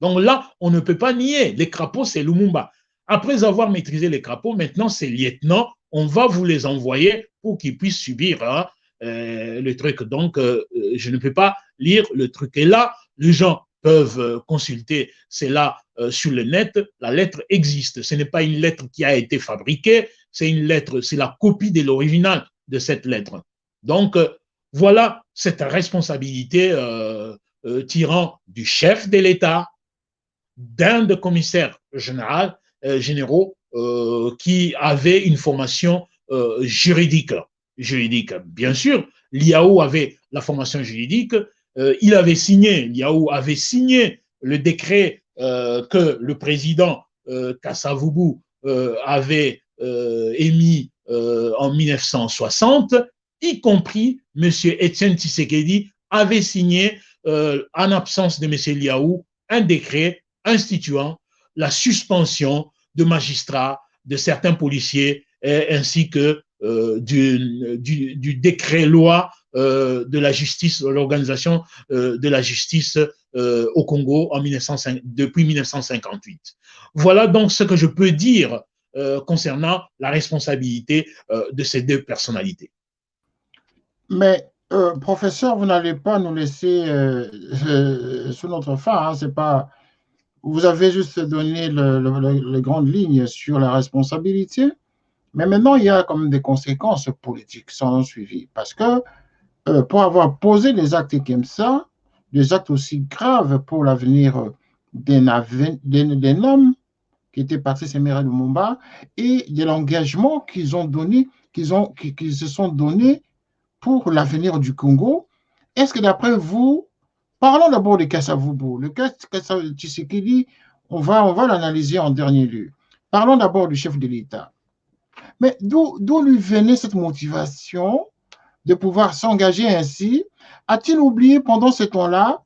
donc là, on ne peut pas nier, les crapauds, c'est Lumumba. Après avoir maîtrisé les crapauds, maintenant, ces lieutenants, on va vous les envoyer pour qu'ils puissent subir le truc. Donc, je ne peux pas lire le truc. Et là, les gens peuvent consulter cela sur le net. La lettre existe. Ce n'est pas une lettre qui a été fabriquée, c'est une lettre, c'est la copie de l'original de cette lettre. Donc, voilà cette responsabilité tirant du chef de l'État, d'un des commissaires généraux qui avait une formation juridique. Bien sûr, Liao avait la formation juridique, Liao avait signé le décret que le président Kasavubu avait émis en 1960, y compris M. Etienne Tshisekedi avait signé, en absence de M. Liao, un décret instituant la suspension de magistrats, de certains policiers, ainsi que du décret-loi de la justice, l'organisation de la justice au Congo depuis 1958. Voilà donc ce que je peux dire concernant la responsabilité de ces deux personnalités. Mais, professeur, vous n'allez pas nous laisser sous notre faim, hein, c'est pas... Vous avez juste donné les grandes lignes sur la responsabilité, mais maintenant, il y a comme des conséquences politiques qui sont suivies. Parce que pour avoir posé des actes comme ça, des actes aussi graves pour l'avenir d'un homme qui était parti s'émirer de Lumumba, et de l'engagement qu'ils se sont donnés pour l'avenir du Congo, est-ce que d'après vous, parlons d'abord de Kasavubu, le cas Tshisekedi, on va l'analyser en dernier lieu. Parlons d'abord du chef de l'État. Mais d'où lui venait cette motivation de pouvoir s'engager ainsi? A-t-il oublié pendant ce temps-là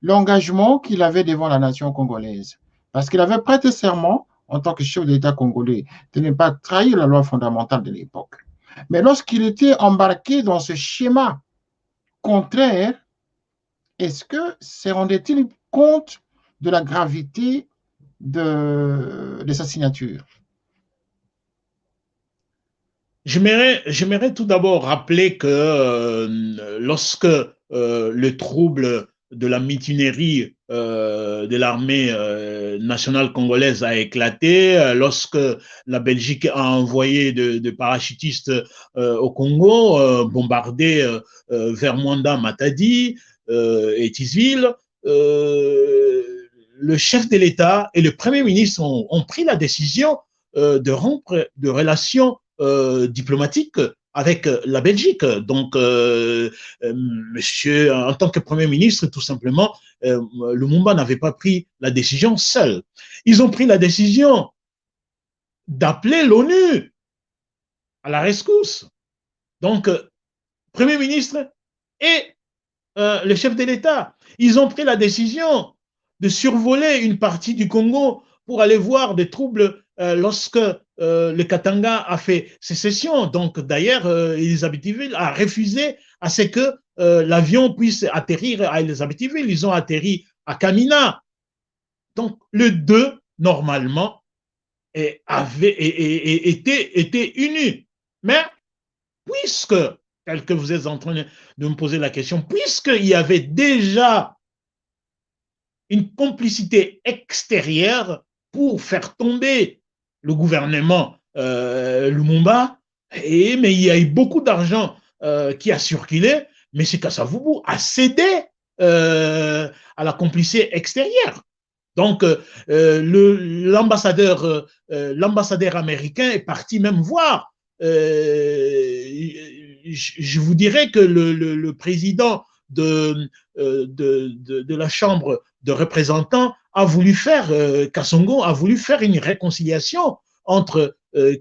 l'engagement qu'il avait devant la nation congolaise? Parce qu'il avait prêté serment en tant que chef d'État congolais de ne pas trahir la loi fondamentale de l'époque. Mais lorsqu'il était embarqué dans ce schéma contraire, est-ce que se rendait-il compte de la gravité de sa signature? J'aimerais tout d'abord rappeler que lorsque le trouble de la mutinerie de l'armée nationale congolaise a éclaté, lorsque la Belgique a envoyé de parachutistes au Congo, bombardés vers Mwanda, Matadi et Tisville, le chef de l'État et le Premier ministre ont pris la décision de rompre de relations diplomatique avec la Belgique. Donc, monsieur, en tant que Premier ministre, tout simplement, Lumumba n'avait pas pris la décision seul. Ils ont pris la décision d'appeler l'ONU à la rescousse. Donc, Premier ministre et le chef de l'État, ils ont pris la décision de survoler une partie du Congo pour aller voir des troubles lorsque le Katanga a fait sécession. Donc, d'ailleurs, Elisabethville a refusé à ce que l'avion puisse atterrir à Elisabethville. Ils ont atterri à Kamina. Donc, les deux, normalement, étaient unis. Mais, puisque, tel que vous êtes en train de me poser la question, puisqu'il y avait déjà une complicité extérieure pour faire tomber le gouvernement Lumumba, mais il y a eu beaucoup d'argent qui a circulé, mais M. Kasavubu a cédé à la complicité extérieure. Donc, l'ambassadeur américain est parti même voir. Je vous dirais que le président de la Chambre de représentants a voulu faire, Kassongo a voulu faire une réconciliation entre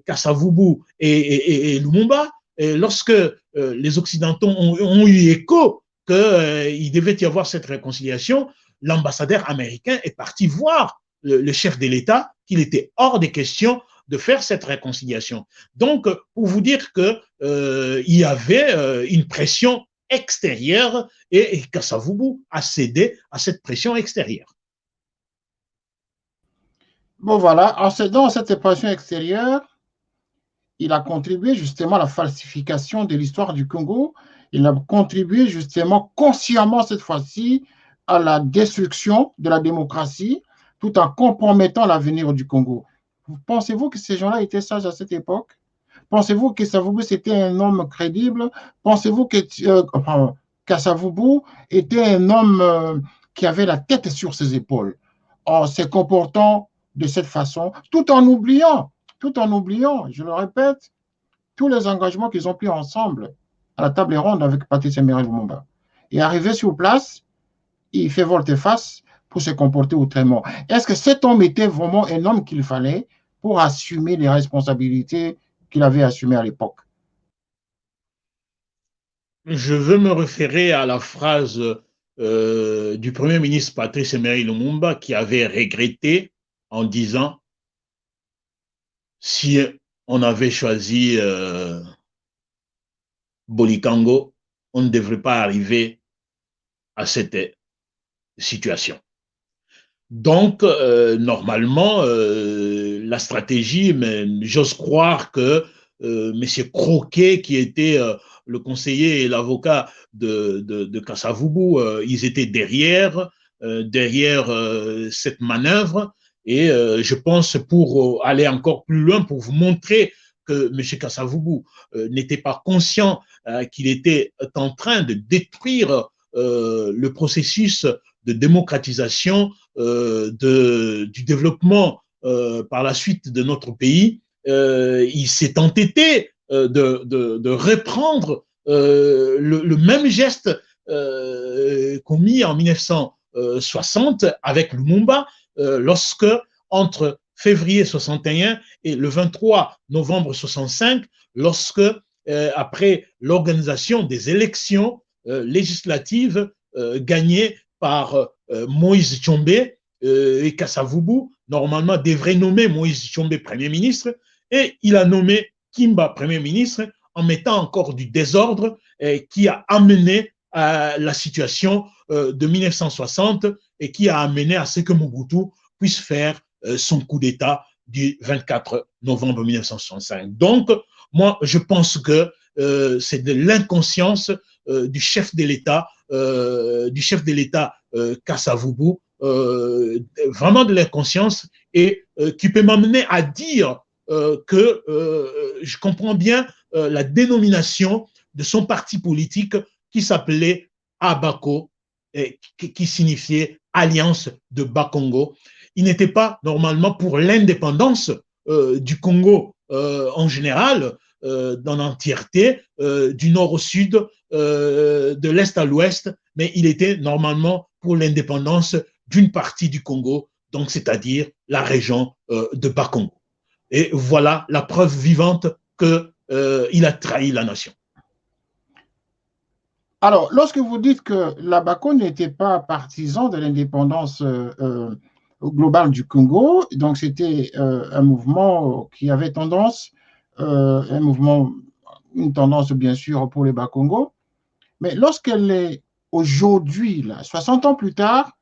Kasavubu et Lumumba, lorsque les Occidentaux ont eu écho qu'il devait y avoir cette réconciliation, l'ambassadeur américain est parti voir le chef de l'État qu'il était hors des questions de faire cette réconciliation. Donc, pour vous dire qu'il y avait une pression extérieure et Kasavubu a cédé à cette pression extérieure. Bon, voilà, en cédant à cette pression extérieure, il a contribué justement à la falsification de l'histoire du Congo. Il a contribué justement consciemment cette fois-ci à la destruction de la démocratie tout en compromettant l'avenir du Congo. Pensez-vous que ces gens-là étaient sages à cette époque? Pensez-vous que Kasavubu c'était un homme crédible? Pensez-vous que Kasavubu était un homme qui avait la tête sur ses épaules en se comportant de cette façon, tout en oubliant, je le répète, tous les engagements qu'ils ont pris ensemble à la table ronde avec Patrice Emery Lumumba. Et arrivé sur place, il fait volte-face pour se comporter autrement. Est-ce que cet homme était vraiment un homme qu'il fallait pour assumer les responsabilités qu'il avait assumées à l'époque? Je veux me référer à la phrase du Premier ministre Patrice Emery Lumumba qui avait regretté en disant si on avait choisi Bolikango, on ne devrait pas arriver à cette situation. Donc, normalement, la stratégie, mais j'ose croire que M. Croquet, qui était le conseiller et l'avocat de Kasavubu, ils étaient derrière cette manœuvre. Et je pense, pour aller encore plus loin, pour vous montrer que M. Kasavubu n'était pas conscient qu'il était en train de détruire le processus de démocratisation du développement par la suite de notre pays, il s'est entêté de reprendre le même geste commis en 1960 avec Lumumba, lorsque, entre février 61 et le 23 novembre 65, lorsque, après l'organisation des élections législatives gagnées par Moïse Tshombe et Kasavubu, normalement devrait nommer Moïse Tshombe Premier ministre, et il a nommé Kimba Premier ministre en mettant encore du désordre qui a amené à la situation de 1960 et qui a amené à ce que Mobutu puisse faire son coup d'État du 24 novembre 1965. Donc, moi, je pense que c'est de l'inconscience du chef de l'État, Kasavubu, vraiment de l'inconscience, et qui peut m'amener à dire que je comprends bien la dénomination de son parti politique qui s'appelait ABACO, qui signifiait Alliance de Bas-Congo. Il n'était pas normalement pour l'indépendance du Congo en général, dans l'entièreté, du nord au sud, de l'est à l'ouest, mais il était normalement pour l'indépendance d'une partie du Congo, donc c'est-à-dire la région de Bas-Congo. Et voilà la preuve vivante qu'il a trahi la nation. Alors, lorsque vous dites que l'ABACO n'était pas partisan de l'indépendance globale du Congo, donc c'était un mouvement qui avait tendance, une tendance bien sûr pour les Bas-Congo, mais lorsqu'elle est aujourd'hui, 60 ans plus tard,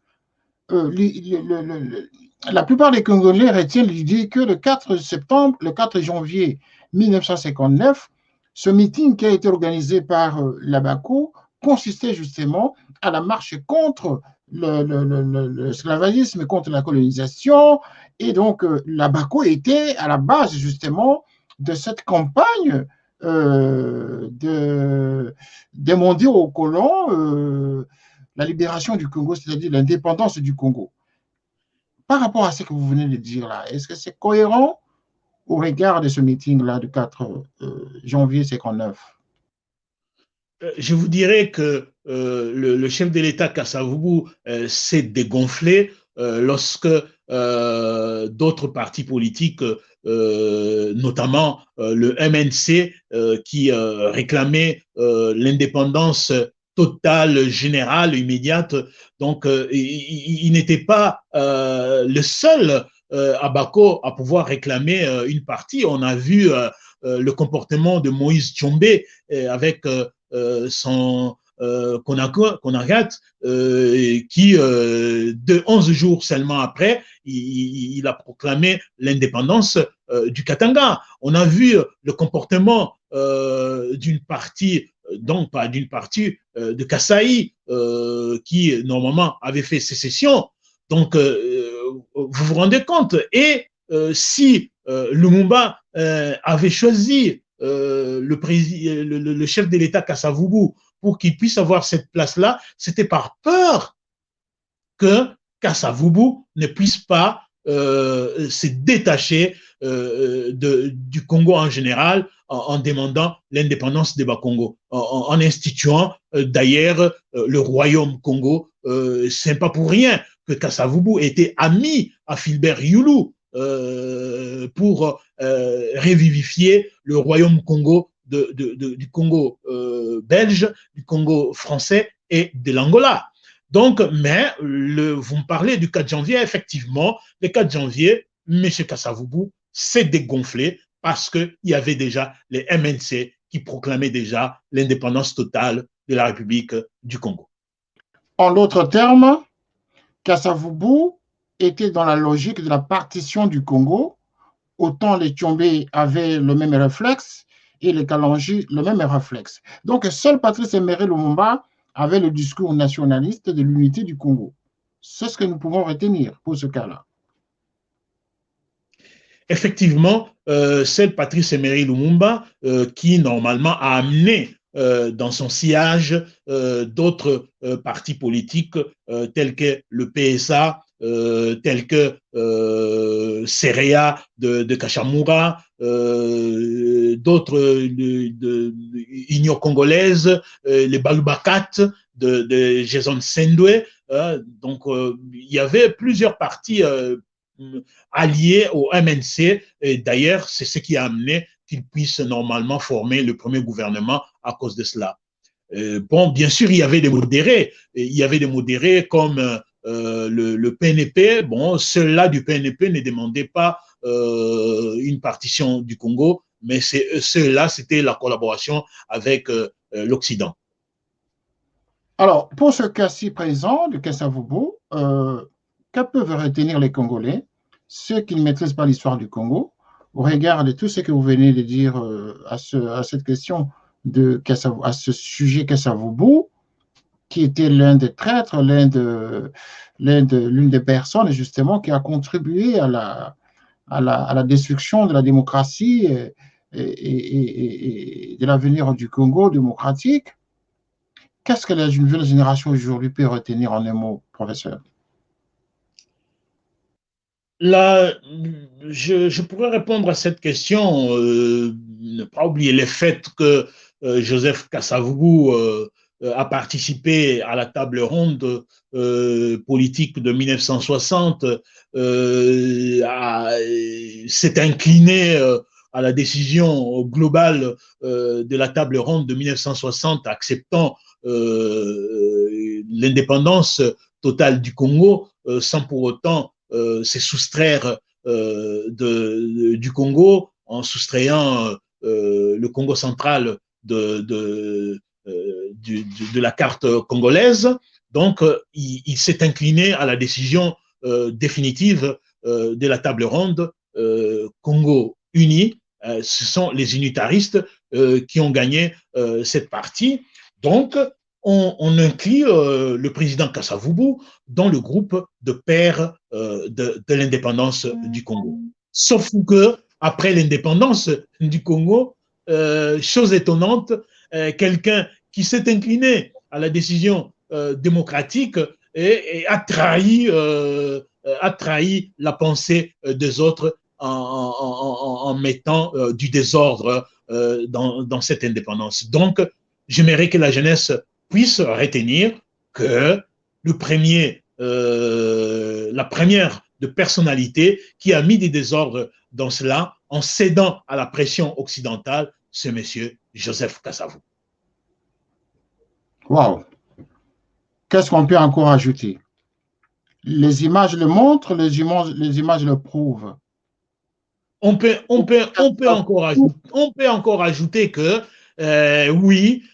la plupart des Congolais retiennent l'idée que le 4 janvier 1959, ce meeting qui a été organisé par l'ABACO consistait justement à la marche contre l'esclavagisme, contre la colonisation, et donc l'ABACO était à la base justement de cette campagne de demander aux colons la libération du Congo, c'est-à-dire l'indépendance du Congo. Par rapport à ce que vous venez de dire là, est-ce que c'est cohérent au regard de ce meeting-là du 4 janvier 59? Je vous dirais que le chef de l'État Kasavubu s'est dégonflé lorsque d'autres partis politiques, notamment le MNC, qui réclamait l'indépendance totale, générale, immédiate. Donc, il n'était pas le seul à Bako à pouvoir réclamer une partie. On a vu le comportement de Moïse Tchombe avec son Konagat, qui, de 11 jours seulement après, il a proclamé l'indépendance du Katanga. On a vu le comportement d'une partie, donc pas d'une partie de Kasaï, qui normalement avait fait sécession. Donc, vous vous rendez compte. Et si Lumumba avait choisi le chef de l'État Kasavubu pour qu'il puisse avoir cette place-là, c'était par peur que Kasavubu ne puisse pas se détacher du Congo en général en demandant l'indépendance des Bas-Congo, en instituant d'ailleurs le royaume Congo. C'est pas pour rien que Kasavubu était ami à Philbert Youlou pour revivifier le royaume Congo du Congo belge, du Congo français et de l'Angola. Donc, mais vous me parlez du 4 janvier, effectivement, le 4 janvier, M. Kasavubu s'est dégonflé parce qu'il y avait déjà les MNC qui proclamaient déjà l'indépendance totale de la République du Congo. En d'autres termes, Kasavubu était dans la logique de la partition du Congo. Autant les Tchombe avaient le même réflexe et les Kalanji le même réflexe. Donc, seul Patrice Emery Lumumba avait le discours nationaliste de l'unité du Congo. C'est ce que nous pouvons retenir pour ce cas-là. Effectivement, c'est Patrice Emery Lumumba qui, normalement, a amené dans son sillage d'autres partis politiques tels que le PSA, tels que Serea de Kachamura, d'autres Union congolaise, les Balubakat de Jason Sendwe. Donc, il y avait plusieurs partis alliés au MNC. Et d'ailleurs, c'est ce qui a amené qu'ils puissent normalement former le premier gouvernement à cause de cela. Bon, bien sûr, il y avait des modérés. Il y avait des modérés comme le PNP. Bon, ceux-là du PNP ne demandaient pas une partition du Congo, mais ceux-là, c'était la collaboration avec l'Occident. Alors, pour ce cas-ci présent de Kasavubu, que peuvent retenir les Congolais, ceux qui ne maîtrisent pas l'histoire du Congo, au regard de tout ce que vous venez de dire à cette question à ce sujet Kasavubu, qui était l'un des traîtres, l'une des personnes justement qui a contribué à la destruction de la démocratie et de l'avenir du Congo démocratique. Qu'est-ce que la nouvelle génération aujourd'hui peut retenir en un mot, professeur? Là, je pourrais répondre à cette question, ne pas oublier le fait que Joseph Kasavubu a participé à la table ronde politique de 1960, s'est incliné à la décision globale de la table ronde de 1960, acceptant l'indépendance totale du Congo sans pour autant se soustraire du Congo en soustrayant le Congo central de la carte congolaise. Donc, il s'est incliné à la décision définitive de la table ronde Congo uni. Ce sont les unitaristes qui ont gagné cette partie. Donc, on inclut le président Kasavubu dans le groupe de pairs de l'indépendance du Congo. Sauf que après l'indépendance du Congo, chose étonnante, quelqu'un qui s'est incliné à la décision démocratique et a trahi la pensée des autres en mettant du désordre dans cette indépendance. Donc, j'aimerais que la jeunesse puisse retenir que le premier la première de personnalité qui a mis des désordres dans cela en cédant à la pression occidentale, ce monsieur Joseph Kasavubu. Waouh! Qu'est-ce qu'on peut encore ajouter? Les images le montrent, les images le prouvent. On peut encore ajouter que, oui,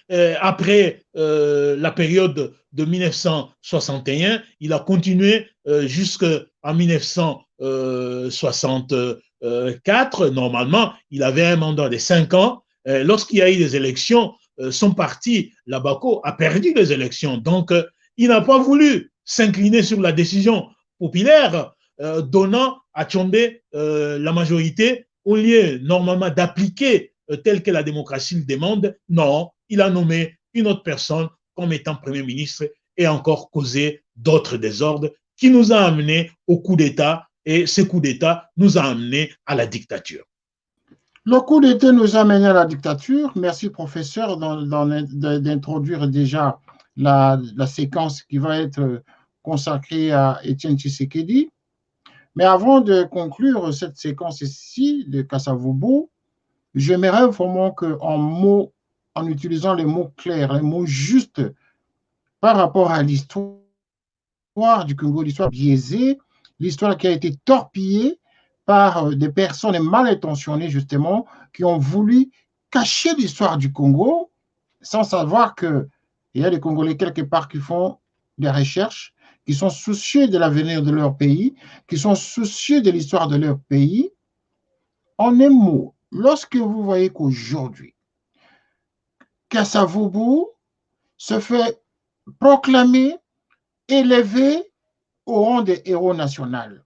après la période de 1961, il a continué jusqu'en 1964. Normalement, il avait un mandat de 5 ans. Lorsqu'il y a eu des élections, son parti, l'Abaco, a perdu les élections. Donc, il n'a pas voulu s'incliner sur la décision populaire, donnant à Tshombe la majorité au lieu normalement d'appliquer tel que la démocratie le demande. Non, il a nommé une autre personne comme étant Premier ministre et encore causé d'autres désordres qui nous a amenés au coup d'État et ce coup d'État nous a amenés à la dictature. Le coup d'État nous a amenés à la dictature. Merci, professeur, d'introduire déjà la séquence qui va être consacrée à Étienne Tshisekedi. Mais avant de conclure cette séquence-ci de Kasavubu, j'aimerais vraiment qu'en utilisant les mots clairs, les mots justes par rapport à l'histoire du Congo, l'histoire biaisée, l'histoire qui a été torpillée par des personnes mal intentionnées, justement, qui ont voulu cacher l'histoire du Congo sans savoir qu'il y a des Congolais quelque part qui font des recherches, qui sont soucieux de l'avenir de leur pays, qui sont soucieux de l'histoire de leur pays. En un mot, lorsque vous voyez qu'aujourd'hui, Kasavubu se fait proclamer, élevé au rang des héros nationaux,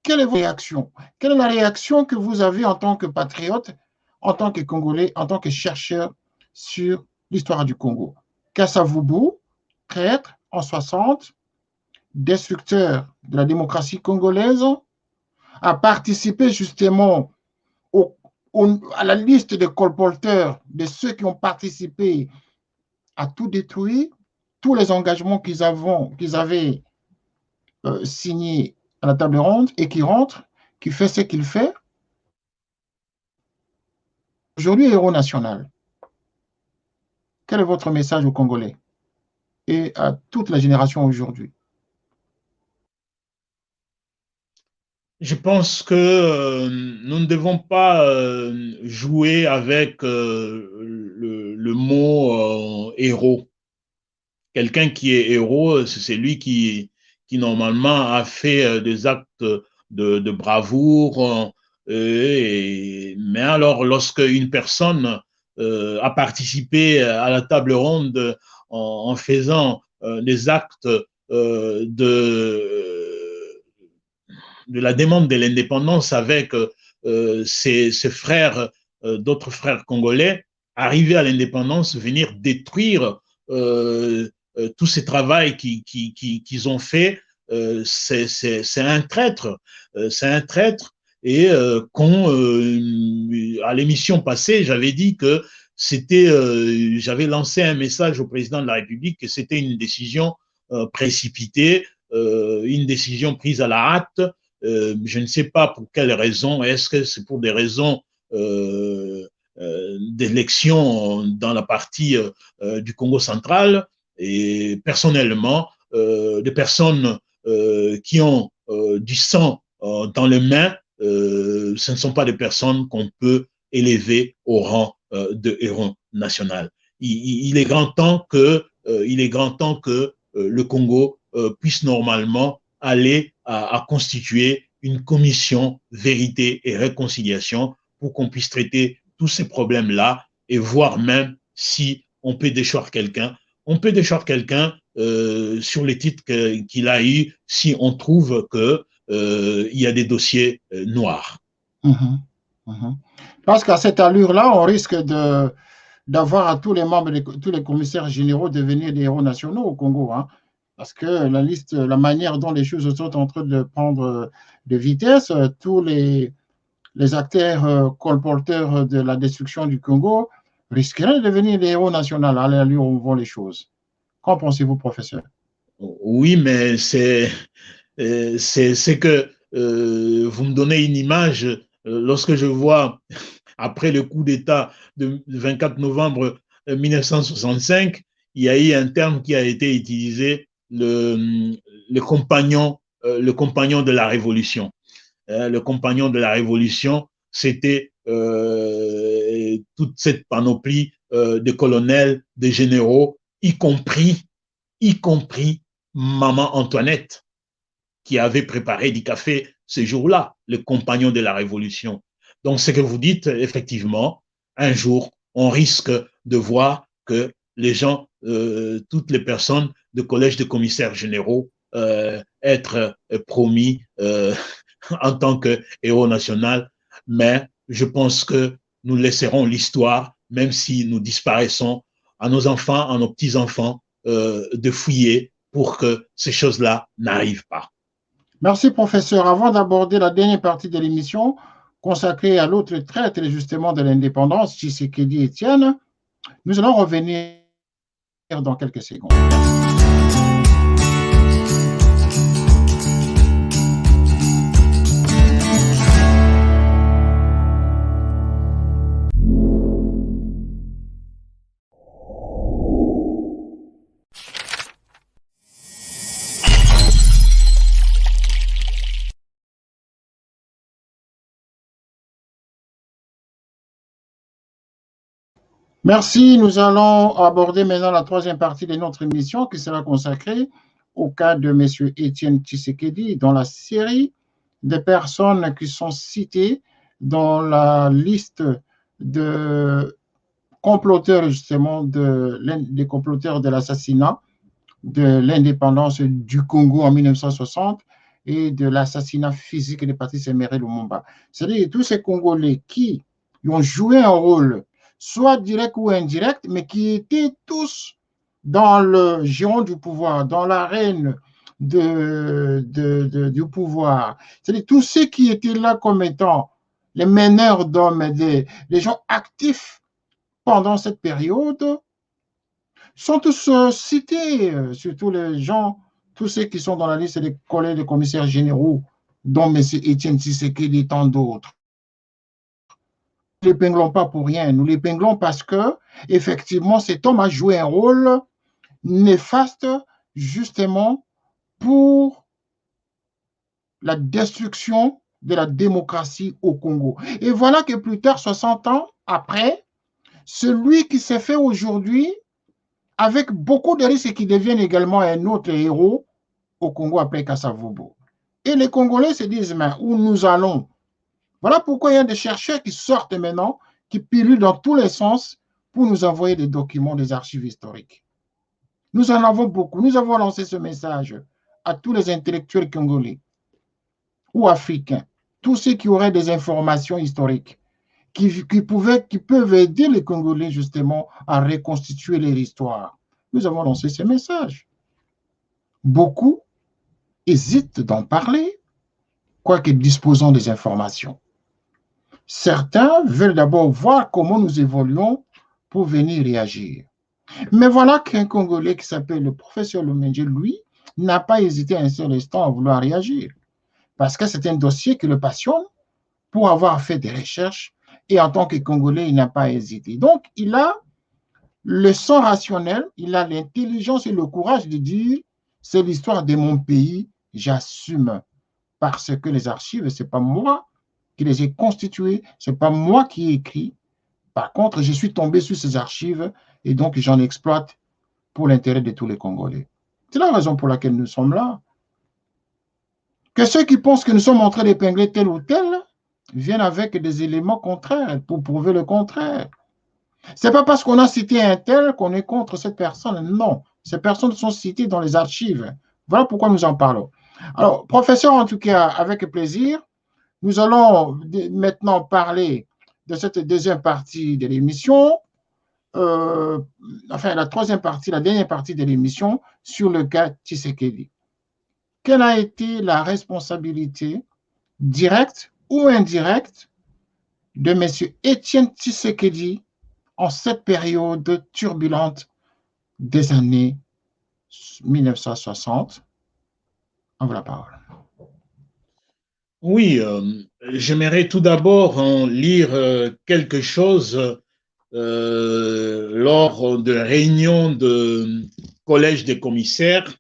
quelle est votre réaction? Quelle est la réaction que vous avez en tant que patriote, en tant que Congolais, en tant que chercheur sur l'histoire du Congo? Kasavubu, traître en 60, destructeur de la démocratie congolaise, a participé justement à la liste des colporteurs de ceux qui ont participé à tout détruire, tous les engagements qu'ils avaient signés à la table ronde et qui rentre, qui fait ce qu'il fait. Aujourd'hui, héros national. Quel est votre message aux Congolais et à toute la génération aujourd'hui? Je pense que nous ne devons pas jouer avec le mot héros. Quelqu'un qui est héros, c'est lui qui normalement a fait des actes de bravoure. Mais alors, lorsque une personne a participé à la table ronde en faisant des actes de la demande de l'indépendance avec ses frères, d'autres frères congolais, arriver à l'indépendance, venir détruire tout ce travail qu'ils ont fait, c'est un traître. C'est un traître. Et à l'émission passée, j'avais dit que j'avais lancé un message au président de la République que c'était une décision précipitée, une décision prise à la hâte. Je ne sais pas pour quelles raisons. Est-ce que c'est pour des raisons d'élection dans la partie du Congo central? Et personnellement, des personnes qui ont du sang dans les mains, ce ne sont pas des personnes qu'on peut élever au rang de héros national. Il est grand temps que le Congo puisse normalement aller à constituer une commission vérité et réconciliation pour qu'on puisse traiter tous ces problèmes-là et voir même si on peut déchoir quelqu'un. On peut déchoir quelqu'un sur les titres qu'il a eu si on trouve qu'il y a des dossiers noirs. Parce qu'à cette allure-là, on risque d'avoir à tous les membres, tous les commissaires généraux devenir des héros nationaux au Congo, hein. Parce que la manière dont les choses sont en train de prendre de vitesse, tous les acteurs colporteurs de la destruction du Congo risqueraient de devenir des héros nationaux à l'allure où vont les choses. Qu'en pensez-vous, professeur? Oui, mais c'est que vous me donnez une image lorsque je vois, après le coup d'État de 24 novembre 1965, il y a eu un terme qui a été utilisé, le compagnon de la Révolution. Le compagnon de la Révolution, c'était toute cette panoplie de colonels, de généraux, y compris Maman Antoinette, qui avait préparé du café ce jour-là, le compagnon de la Révolution. Donc, ce que vous dites, effectivement, un jour, on risque de voir que les gens, toutes les personnes de collège de commissaires généraux, être promis en tant que héros national, mais je pense que nous laisserons l'histoire, même si nous disparaissons, à nos enfants, à nos petits-enfants, de fouiller pour que ces choses-là n'arrivent pas. Merci, professeur. Avant d'aborder la dernière partie de l'émission consacrée à l'autre traître justement de l'indépendance, Tshisekedi Étienne, nous allons revenir dans quelques secondes. Merci. Nous allons aborder maintenant la troisième partie de notre émission qui sera consacrée au cas de M. Étienne Tshisekedi dans la série des personnes qui sont citées dans la liste de comploteurs justement des comploteurs de l'assassinat de l'indépendance du Congo en 1960 et de l'assassinat physique de Patrice Emery Lumumba. C'est-à-dire tous ces Congolais qui ont joué un rôle soit direct ou indirect, mais qui étaient tous dans le giron du pouvoir, dans l'arène du pouvoir. C'est-à-dire tous ceux qui étaient là comme étant les meneurs d'hommes, les gens actifs pendant cette période, sont tous cités, surtout les gens, tous ceux qui sont dans la liste des collèges de commissaires généraux, dont M. Étienne Tshisekedi et tant d'autres. Nous ne l'épinglons pas pour rien, nous l'épinglons parce que, effectivement, cet homme a joué un rôle néfaste, justement, pour la destruction de la démocratie au Congo. Et voilà que plus tard, 60 ans après, celui qui s'est fait aujourd'hui, avec beaucoup de risques qui deviennent également un autre héros au Congo après Kasavubu. Et les Congolais se disent, mais où nous allons? Voilà pourquoi il y a des chercheurs qui sortent maintenant, qui pilulent dans tous les sens pour nous envoyer des documents, des archives historiques. Nous en avons beaucoup. Nous avons lancé ce message à tous les intellectuels congolais ou africains, tous ceux qui auraient des informations historiques, qui peuvent aider les Congolais justement à reconstituer leur histoire. Nous avons lancé ce message. Beaucoup hésitent d'en parler, quoique disposant des informations. Certains veulent d'abord voir comment nous évoluons pour venir réagir. Mais voilà qu'un Congolais qui s'appelle le professeur Lumenje, lui, n'a pas hésité un seul instant à vouloir réagir. Parce que c'est un dossier qui le passionne pour avoir fait des recherches et en tant que Congolais, il n'a pas hésité. Donc, il a le sang rationnel, il a l'intelligence et le courage de dire c'est l'histoire de mon pays, j'assume. Parce que les archives, ce n'est pas moi qui les ai constituées, ce n'est pas moi qui ai écrit. Par contre, je suis tombé sur ces archives et donc j'en exploite pour l'intérêt de tous les Congolais. C'est la raison pour laquelle nous sommes là. Que ceux qui pensent que nous sommes en train d'épingler tel ou tel viennent avec des éléments contraires pour prouver le contraire. Ce n'est pas parce qu'on a cité un tel qu'on est contre cette personne. Non, ces personnes sont citées dans les archives. Voilà pourquoi nous en parlons. Alors, professeur, en tout cas, avec plaisir, nous allons maintenant parler de cette deuxième partie de l'émission, enfin la troisième partie, la dernière partie de l'émission sur le cas Tshisekedi. Quelle a été la responsabilité directe ou indirecte de M. Étienne Tshisekedi en cette période turbulente des années 1960. On vous la parole. Oui, j'aimerais tout d'abord en lire quelque chose lors de réunions de collège des commissaires,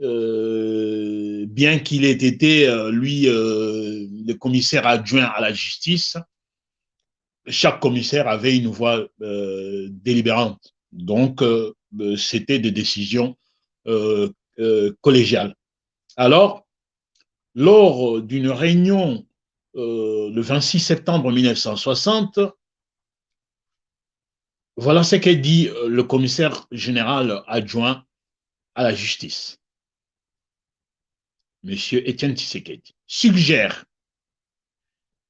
bien qu'il ait été, lui, le commissaire adjoint à la justice. Chaque commissaire avait une voix délibérante. Donc, c'était des décisions collégiales. Alors, lors d'une réunion le 26 septembre 1960, voilà ce qu'a dit le commissaire général adjoint à la justice, M. Étienne Tshisekedi, suggère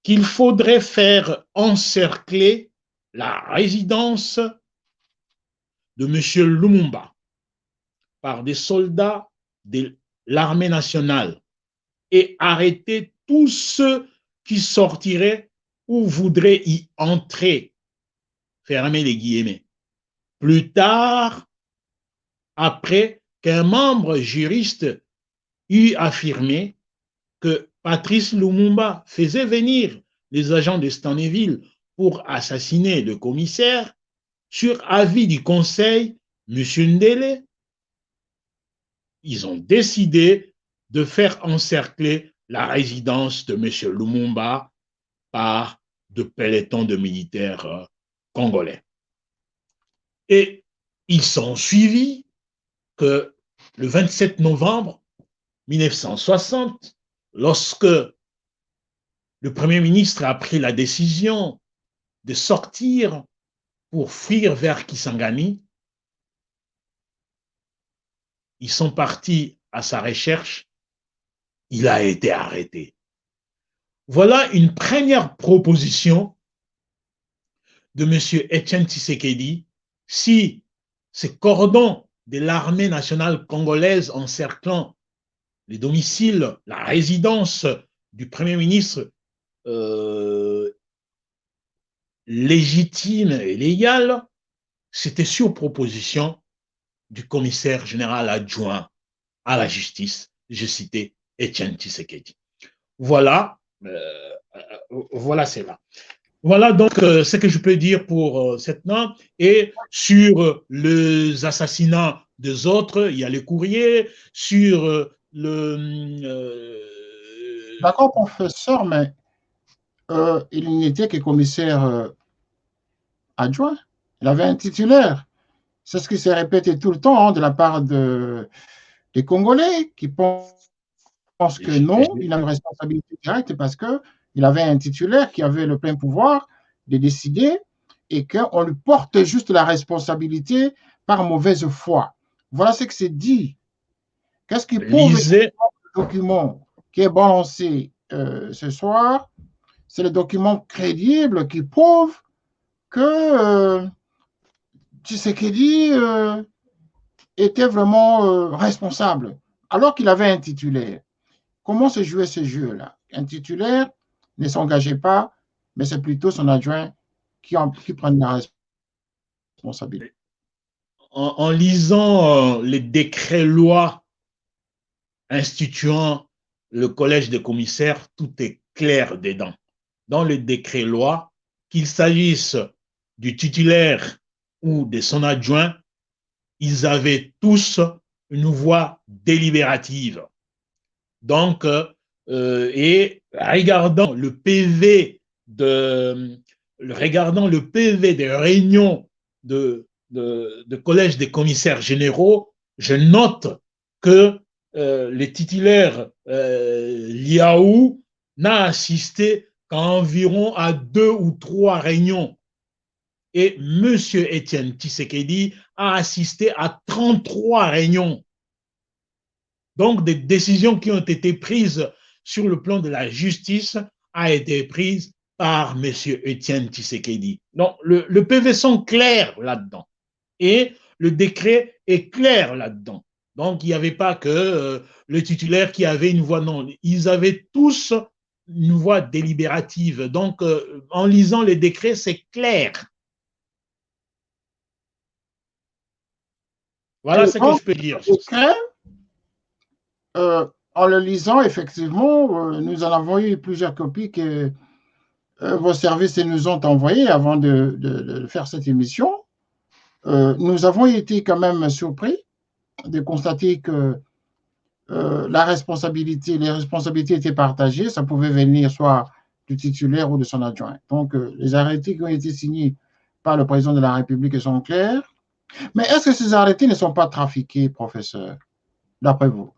qu'il faudrait faire encercler la résidence de M. Lumumba par des soldats de l'armée nationale et arrêter tous ceux qui sortiraient ou voudraient y entrer. Fermez les guillemets. Plus tard, après qu'un membre juriste eut affirmé que Patrice Lumumba faisait venir les agents de Stanleyville pour assassiner le commissaire, sur avis du conseil, M. Ndele, ils ont décidé de faire encercler la résidence de M. Lumumba par de pelotons de militaires congolais. Et ils sont suivis que le 27 novembre 1960, lorsque le Premier ministre a pris la décision de sortir pour fuir vers Kisangani, ils sont partis à sa recherche, il a été arrêté. Voilà une première proposition de M. Étienne Tshisekedi. Si ces cordons de l'armée nationale congolaise encerclant les domiciles, la résidence du Premier ministre légitime et légale, c'était sur proposition du commissaire général adjoint à la justice, je citais Étienne Tshisekedi. Voilà, voilà c'est là. Voilà donc ce que je peux dire pour cette note. Et sur les assassinats des autres, il y a les courriers, sur D'accord, professeur, mais il n'était que commissaire adjoint. Il avait un titulaire. C'est ce qui s'est répété tout le temps de la part des Congolais qui pensent que non, il a une responsabilité directe parce qu'il avait un titulaire qui avait le plein pouvoir de décider et qu'on lui porte juste la responsabilité par mauvaise foi. Voilà ce que c'est dit. Qu'est-ce qui prouve le document qui est balancé ce soir? C'est le document crédible qui prouve que Tshisekedi était vraiment responsable, alors qu'il avait un titulaire. Comment se jouait ce jeu-là? Un titulaire ne s'engageait pas, mais c'est plutôt son adjoint qui prend la responsabilité. En lisant les décrets-lois instituant le collège des commissaires, tout est clair dedans. Dans le décret-loi, qu'il s'agisse du titulaire ou de son adjoint, ils avaient tous une voix délibérative. Donc, et regardant le PV des réunions de collège des commissaires généraux, je note que le titulaire Liaou n'a assisté qu'à environ à 2 ou 3 réunions. Et M. Étienne Tshisekedi a assisté à 33 réunions. Donc, des décisions qui ont été prises sur le plan de la justice ont été prises par M. Étienne Tshisekedi. Donc, le PV sont clairs là-dedans. Et le décret est clair là-dedans. Donc, il n'y avait pas que le titulaire qui avait une voix, non. Ils avaient tous une voix délibérative. Donc, en lisant les décrets, c'est clair. Voilà Et ce que donc, je peux dire. le décret, en le lisant, effectivement, nous en avons eu plusieurs copies que vos services nous ont envoyées avant de faire cette émission. Nous avons été quand même surpris de constater que les responsabilités étaient partagées. Ça pouvait venir soit du titulaire ou de son adjoint. Donc, les arrêtés qui ont été signés par le président de la République sont clairs. Mais est-ce que ces arrêtés ne sont pas trafiqués, professeur, d'après vous?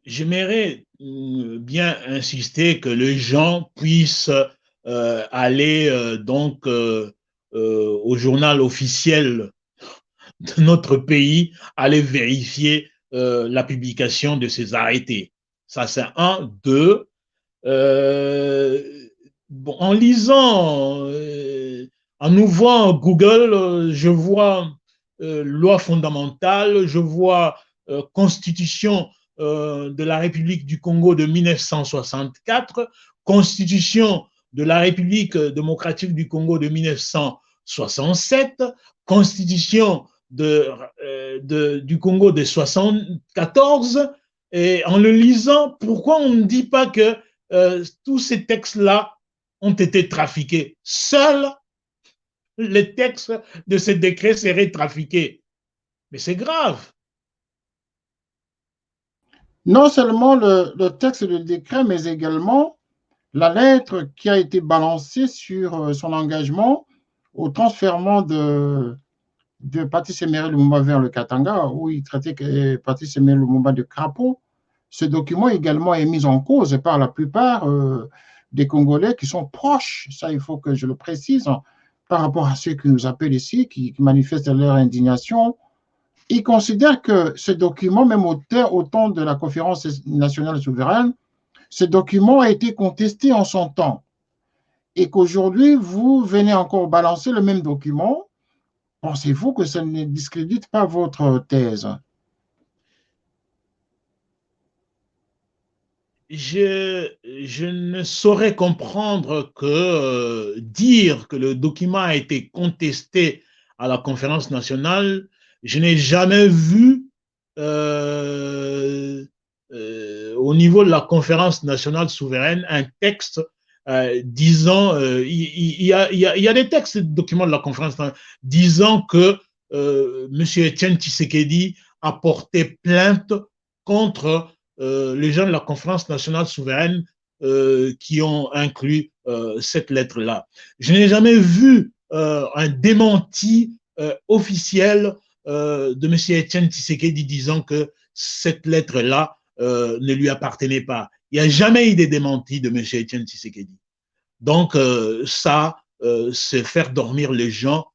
J'aimerais bien insister que les gens puissent aller au journal officiel de notre pays, aller vérifier la publication de ces arrêtés. Ça, c'est un. Deux, bon, en lisant, en ouvrant Google, je vois loi fondamentale, je vois constitution de la République du Congo de 1964, constitution de la République démocratique du Congo de 1967, constitution du Congo de 1974. Et en le lisant, pourquoi on ne dit pas que tous ces textes-là ont été trafiqués? Seuls les textes de ces décrets seraient trafiqués. Mais c'est grave. Non seulement le texte du décret, mais également la lettre qui a été balancée sur son engagement au transfèrement de Patrice Emery Lumumba vers le Katanga, où il traitait Patrice Emery Lumumba de crapaud. Ce document également est mis en cause par la plupart des Congolais qui sont proches, ça il faut que je le précise, par rapport à ceux qui nous appellent ici, qui manifestent leur indignation. Ils considèrent que ce document, même au temps de la conférence nationale souveraine, ce document a été contesté en son temps et qu'aujourd'hui, vous venez encore balancer le même document. Pensez-vous que ça ne discrédite pas votre thèse? Je ne saurais comprendre que dire que le document a été contesté à la conférence nationale. Je n'ai jamais vu au niveau de la conférence nationale souveraine un texte disant, il y a des textes, des documents de la conférence disant que M. Etienne Tshisekedi a porté plainte contre les gens de la conférence nationale souveraine qui ont inclus cette lettre-là. Je n'ai jamais vu un démenti officiel de M. Etienne Tshisekedi disant que cette lettre-là ne lui appartenait pas. Il n'y a jamais eu de démenti de M. Etienne Tshisekedi. Donc, c'est faire dormir les gens,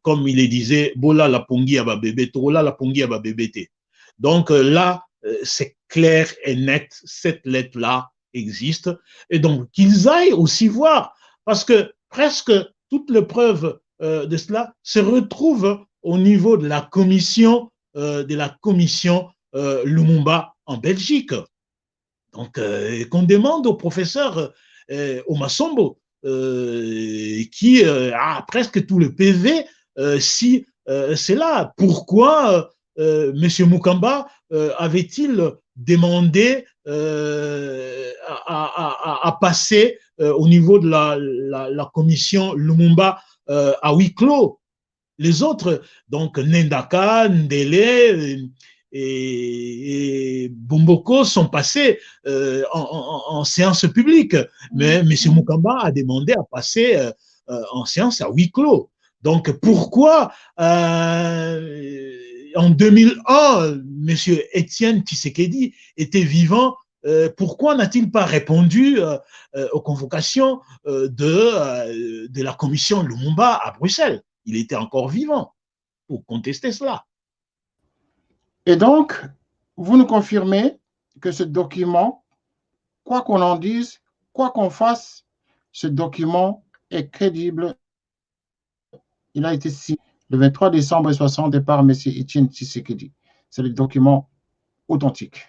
comme il les disait, Bola la pongi à bébé, Tola la pongi à bébé. Donc là, c'est clair et net, cette lettre-là existe. Et donc, qu'ils aillent aussi voir, parce que presque toutes les preuves de cela se retrouvent au niveau de la commission Lumumba en Belgique. Donc, qu'on demande au professeur Omasombo, qui a presque tout le PV, si c'est là. Pourquoi M. Mukamba avait-il demandé à passer au niveau de la commission Lumumba à huis clos? Les autres, donc Nendaka, Ndele et Bomboko sont passés en séance publique, mais M. Mukamba a demandé à passer en séance à huis clos. Donc pourquoi en 2001, M. Etienne Tshisekedi était vivant, pourquoi n'a-t-il pas répondu aux convocations de la commission Lumumba à Bruxelles? Il était encore vivant pour contester cela. Et donc, vous nous confirmez que ce document, quoi qu'on en dise, quoi qu'on fasse, ce document est crédible. Il a été signé le 23 décembre 1960 par M. Etienne Tshisekedi. C'est le document authentique.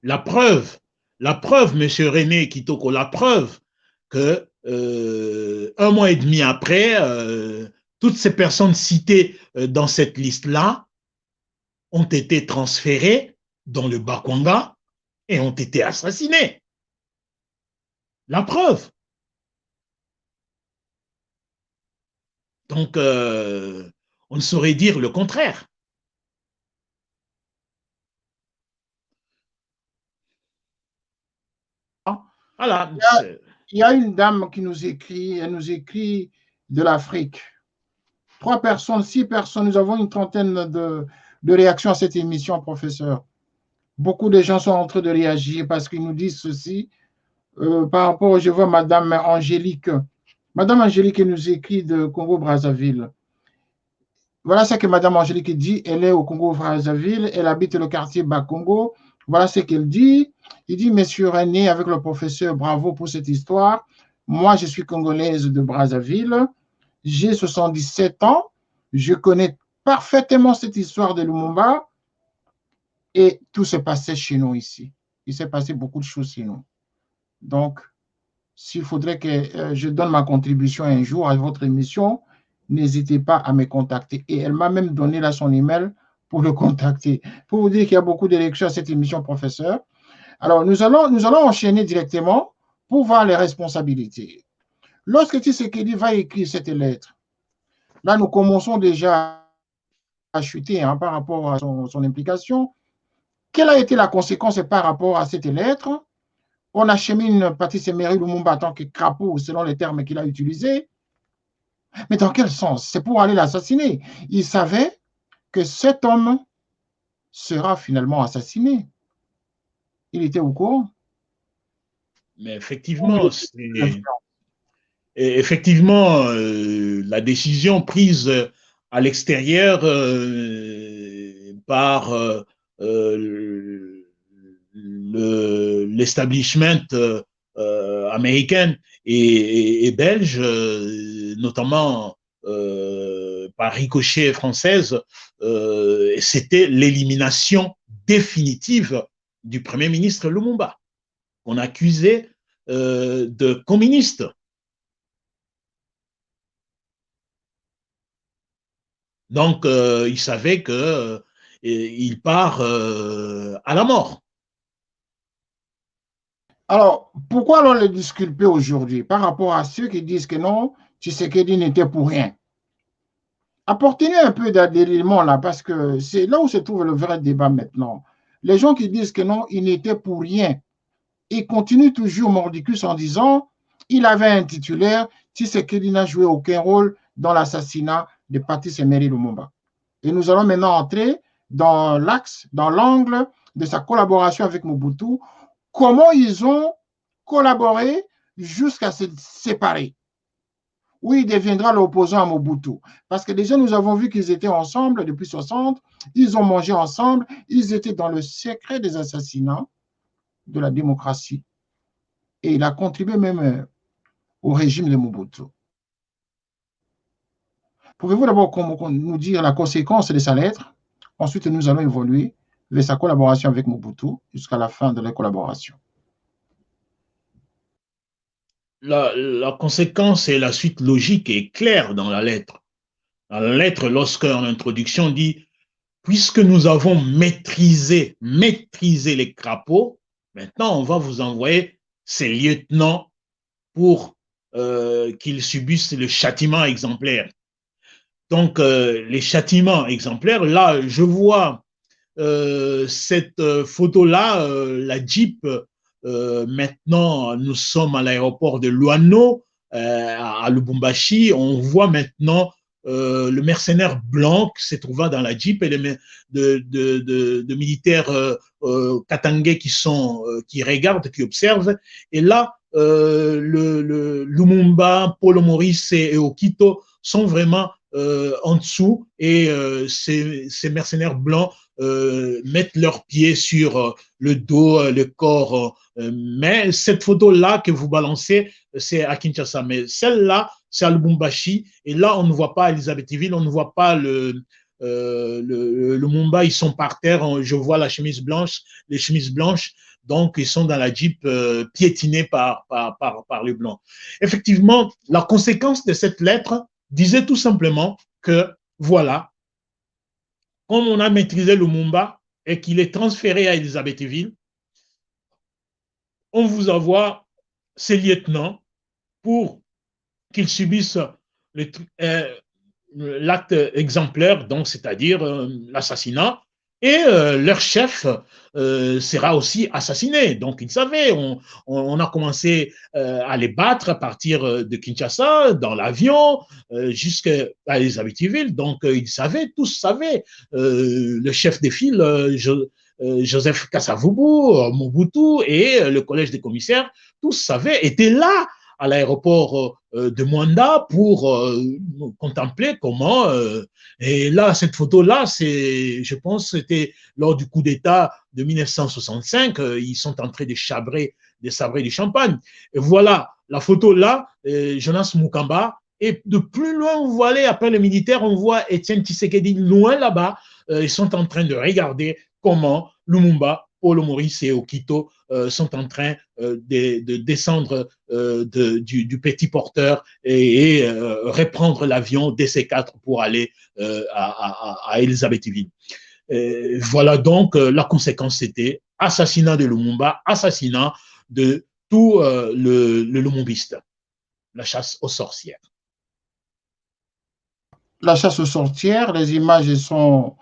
La preuve, M. René Kitoko, la preuve que un mois et demi après, toutes ces personnes citées dans cette liste-là ont été transférées dans le Bakwanga et ont été assassinés. La preuve. Donc, on ne saurait dire le contraire. Voilà. Il y a une dame qui nous écrit, elle nous écrit de l'Afrique. 3 personnes, 6 personnes, nous avons une trentaine de réactions à cette émission, professeur. Beaucoup de gens sont en train de réagir parce qu'ils nous disent ceci. Par rapport, je vois Madame Angélique. Madame Angélique nous écrit de Congo-Brazzaville. Voilà ce que Madame Angélique dit. Elle est au Congo-Brazzaville. Elle habite le quartier Bakongo. Voilà ce qu'elle dit. Il dit, Monsieur René, avec le professeur, bravo pour cette histoire. Moi, je suis congolaise de Brazzaville. J'ai 77 ans. Je connais parfaitement cette histoire de Lumumba. Et tout se passait chez nous ici. Il s'est passé beaucoup de choses chez nous. Donc, s'il faudrait que je donne ma contribution un jour à votre émission, n'hésitez pas à me contacter. Et elle m'a même donné là son email pour le contacter. Pour vous dire qu'il y a beaucoup de lectures à cette émission, professeur. Alors, nous allons enchaîner directement pour voir les responsabilités. Lorsque Tshisekedi va écrire cette lettre, là, nous commençons déjà à chuter par rapport à son implication. Quelle a été la conséquence par rapport à cette lettre? On achemine Patrice Emery Lumumba en tant que crapaud, selon les termes qu'il a utilisés. Mais dans quel sens? C'est pour aller l'assassiner. Il savait que cet homme sera finalement assassiné. Il était au courant. Mais effectivement, la décision prise à l'extérieur par l'establishment américain et belge, notamment par ricochet française, c'était l'élimination définitive du Premier ministre Lumumba, qu'on accusait de communiste. Donc, il savait qu'il part à la mort. Alors, pourquoi alors le disculper aujourd'hui par rapport à ceux qui disent que non, Tshisekedi n'était pour rien? Apportez-nous un peu d'éléments là, parce que c'est là où se trouve le vrai débat maintenant. Les gens qui disent que non, il n'était pour rien, ils continuent toujours mordicus en disant il avait un titulaire, Tshisekedi n'a joué aucun rôle dans l'assassinat de Patrice Emery Lumumba. Et nous allons maintenant entrer dans l'axe, dans l'angle de sa collaboration avec Mobutu. Comment ils ont collaboré jusqu'à se séparer. Oui, il deviendra l'opposant à Mobutu. Parce que déjà, nous avons vu qu'ils étaient ensemble depuis 60, ils ont mangé ensemble, ils étaient dans le secret des assassinats de la démocratie. Et il a contribué même au régime de Mobutu. Pouvez-vous d'abord nous dire la conséquence de sa lettre? Ensuite, nous allons évoluer vers sa collaboration avec Mobutu jusqu'à la fin de la collaboration. La conséquence et la suite logique est claire dans la lettre. Dans la lettre, lorsqu'en introduction dit « Puisque nous avons maîtrisé les crapauds, maintenant on va vous envoyer ces lieutenants pour qu'ils subissent le châtiment exemplaire. » Donc, les châtiments exemplaires, là, je vois cette photo-là, la Jeep. Maintenant, nous sommes à l'aéroport de Luano, à Lubumbashi. On voit maintenant le mercenaire blanc se trouvant dans la Jeep et de militaires katangais qui regardent, qui observent. Et là, le Lumumba, Paulo Maurice et Okito sont vraiment en dessous et ces mercenaires blancs mettent leurs pieds sur le dos, le corps. Mais cette photo-là que vous balancez, c'est à Kinshasa. Mais celle-là, c'est à Lubumbashi. Et là, on ne voit pas Elisabethville, on ne voit pas le Lumumba. Ils sont par terre. Je vois la chemise blanche, les chemises blanches. Donc, ils sont dans la Jeep piétinés par les Blancs. Effectivement, la conséquence de cette lettre, disait tout simplement que, voilà, comme on a maîtrisé Lumumba et qu'il est transféré à Elisabethville, on vous envoie ces lieutenants pour qu'ils subissent l'acte exemplaire, donc c'est-à-dire l'assassinat, et leur chef sera aussi assassiné. Donc ils savaient, on a commencé à les battre à partir de Kinshasa, dans l'avion, jusqu'à Elisabethville. Donc ils savaient, tous savaient. Le chef des files, Joseph Kasavubu, Mobutu et le collège des commissaires, tous savaient, étaient là à l'aéroport de Mwanda pour contempler comment. Et là, cette photo-là, je pense, c'était lors du coup d'État de 1965. Ils sont en train de sabrer du champagne. Et voilà, la photo-là, Jonas Mukamba. Et de plus loin, vous voyez, après le militaire, on voit Étienne Tshisekedi loin là-bas. Ils sont en train de regarder comment Lumumba, Paulo Maurice et Okito sont en train de descendre du petit porteur et reprendre l'avion DC-4 pour aller à Elisabethville. Voilà donc la conséquence, c'était assassinat de Lumumba, assassinat de tout le Lumumbiste, la chasse aux sorcières. La chasse aux sorcières, les images sont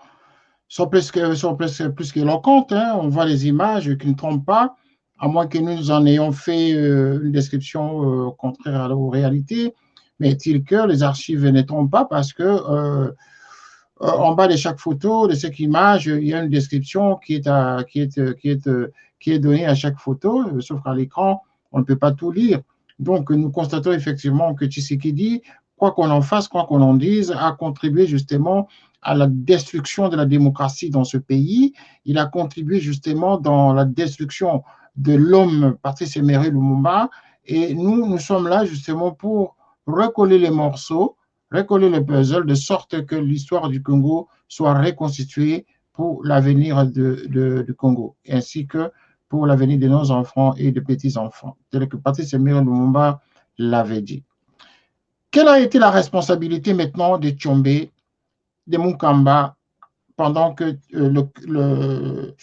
plus qu'éloquentes. Hein. On voit les images qui ne trompent pas, à moins que nous en ayons fait une description contraire aux réalités. Mais est-il que les archives ne trompent pas parce que en bas de chaque photo, de chaque image, il y a une description qui est donnée à chaque photo, sauf qu'à l'écran, on ne peut pas tout lire. Donc, nous constatons effectivement que Tshisekedi, quoi qu'on en fasse, quoi qu'on en dise, a contribué justement à la destruction de la démocratie dans ce pays. Il a contribué justement dans la destruction de l'homme Patrice Emery Lumumba. Et nous sommes là justement pour recoller les morceaux, recoller le puzzle de sorte que l'histoire du Congo soit reconstituée pour l'avenir du Congo, ainsi que pour l'avenir de nos enfants et de petits-enfants, tel que Patrice Emery Lumumba l'avait dit. Quelle a été la responsabilité maintenant de Tshombe, de Mukamba, pendant que le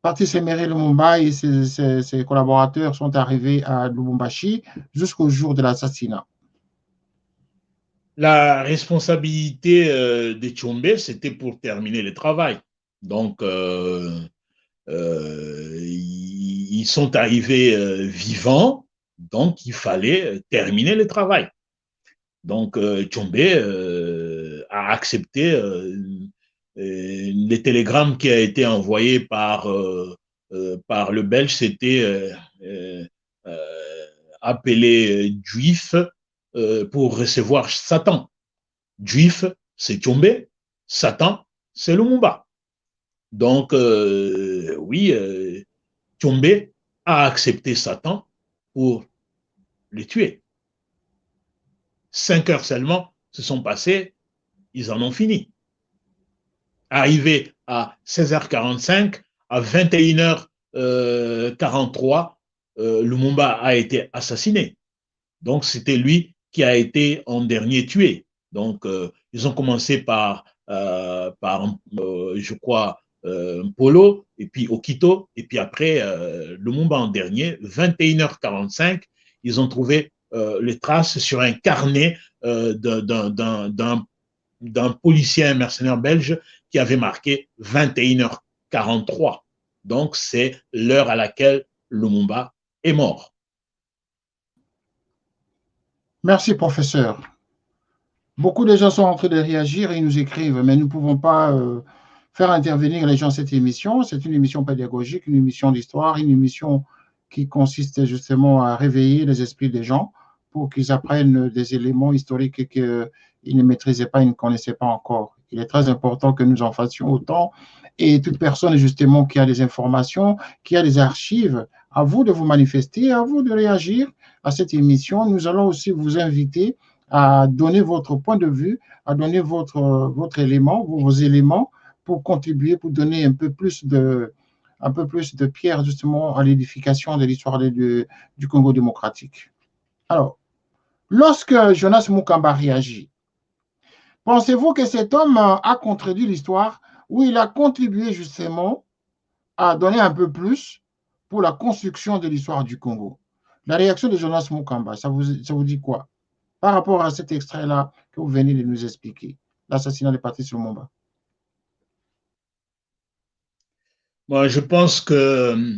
Patrice Emery Lumumba et ses collaborateurs sont arrivés à Lubumbashi jusqu'au jour de l'assassinat? La responsabilité de Tshombe, c'était pour terminer le travail. Donc, ils sont arrivés vivants, donc il fallait terminer le travail. Donc, Tshombe a accepté le télégramme qui a été envoyé par le Belge, c'était appelé Juif pour recevoir Satan. Juif, c'est Tshombe, Satan, c'est Lumumba. Donc, oui, Tshombe a accepté Satan pour le tuer. 5 heures seulement se sont passées, ils en ont fini. Arrivé à 16h45, à 21h43, Lumumba a été assassiné. Donc, c'était lui qui a été en dernier tué. Donc, ils ont commencé par je crois, Polo, et puis Okito, et puis après, Lumumba en dernier. 21h45, ils ont trouvé les traces sur un carnet d'un policier, un mercenaire belge, qui avait marqué 21h43. Donc, c'est l'heure à laquelle Lumumba est mort. Merci, professeur. Beaucoup de gens sont en train de réagir et ils nous écrivent, mais nous ne pouvons pas faire intervenir les gens à cette émission. C'est une émission pédagogique, une émission d'histoire, une émission qui consiste justement à réveiller les esprits des gens pour qu'ils apprennent des éléments historiques qu'ils ne maîtrisaient pas, ils ne connaissaient pas encore. Il est très important que nous en fassions autant. Et toute personne, justement, qui a des informations, qui a des archives, à vous de vous manifester, à vous de réagir à cette émission. Nous allons aussi vous inviter à donner votre point de vue, à donner votre élément, vos éléments, pour contribuer, pour donner un peu plus de pierre, justement, à l'édification de l'histoire du Congo démocratique. Alors, Lorsque Jonas Mukamba réagit, pensez-vous que cet homme a contredit l'histoire ou il a contribué justement à donner un peu plus pour la construction de l'histoire du Congo? La réaction de Jonas Mukamba, ça vous dit quoi par rapport à cet extrait-là que vous venez de nous expliquer, l'assassinat de Patrice Lumumba? Moi, je pense que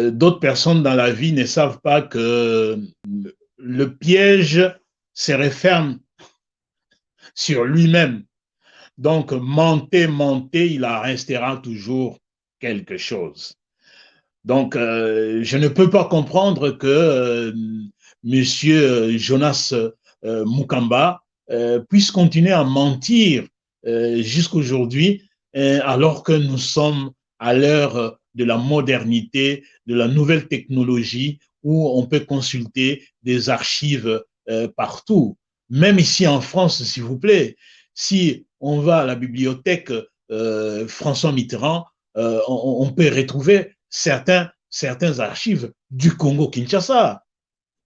d'autres personnes dans la vie ne savent pas que le piège se referme sur lui-même. Donc, monter, il en restera toujours quelque chose. Donc, je ne peux pas comprendre que Monsieur Jonas Mukamba puisse continuer à mentir jusqu'aujourd'hui, alors que nous sommes à l'heure de la modernité, de la nouvelle technologie, où on peut consulter des archives partout. Même ici en France, s'il vous plaît, si on va à la bibliothèque François Mitterrand, on peut retrouver certains archives du Congo-Kinshasa.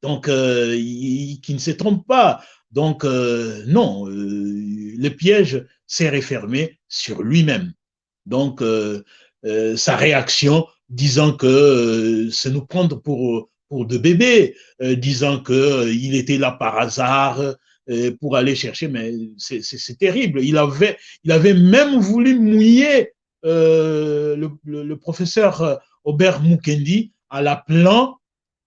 Donc, qui ne se trompe pas. Donc, non, le piège s'est refermé sur lui-même. Donc, sa réaction disant que c'est nous prendre pour de bébés, disant qu'il était là par hasard pour aller chercher, mais c'est terrible. Il avait même voulu mouiller le professeur Aubert Mukendi à l'appelant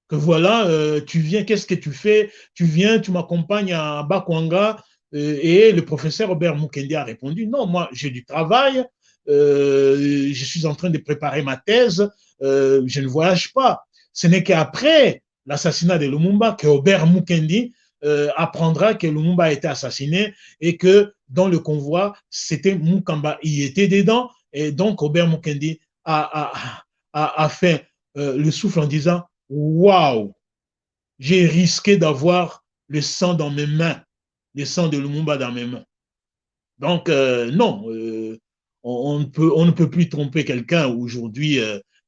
que voilà, tu viens, qu'est-ce que tu fais? Tu viens, tu m'accompagnes à Bakwanga. Et le professeur Aubert Mukendi a répondu, non, moi j'ai du travail, je suis en train de préparer ma thèse, je ne voyage pas. Ce n'est qu'après l'assassinat de Lumumba que Aubert Mukendi apprendra que Lumumba a été assassiné et que dans le convoi, c'était Mukamba, il était dedans. Et donc, Aubert Mukendi a fait le souffle en disant « Waouh, j'ai risqué d'avoir le sang dans mes mains, le sang de Lumumba dans mes mains. » Donc, non, on ne peut plus tromper quelqu'un aujourd'hui.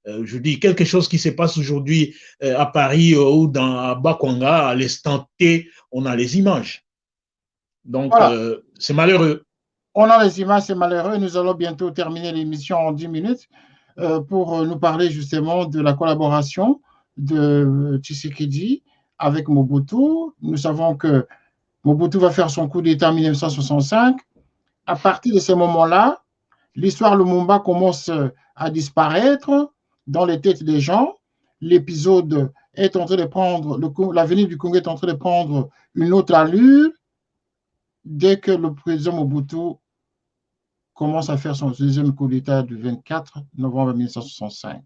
Je dis quelque chose qui se passe aujourd'hui à Paris ou à Bakwanga, à l'instant T, on a les images. Donc, Voilà. C'est malheureux. On a les images, c'est malheureux. Nous allons bientôt terminer l'émission en 10 minutes pour nous parler justement de la collaboration de Tshisekedi avec Mobutu. Nous savons que Mobutu va faire son coup d'État en 1965. À partir de ce moment-là, l'histoire Lumumba commence à disparaître dans les têtes des gens. L'épisode est en train de prendre, l'avenir du Congo est en train de prendre une autre allure dès que le président Mobutu commence à faire son deuxième coup d'État du 24 novembre 1965.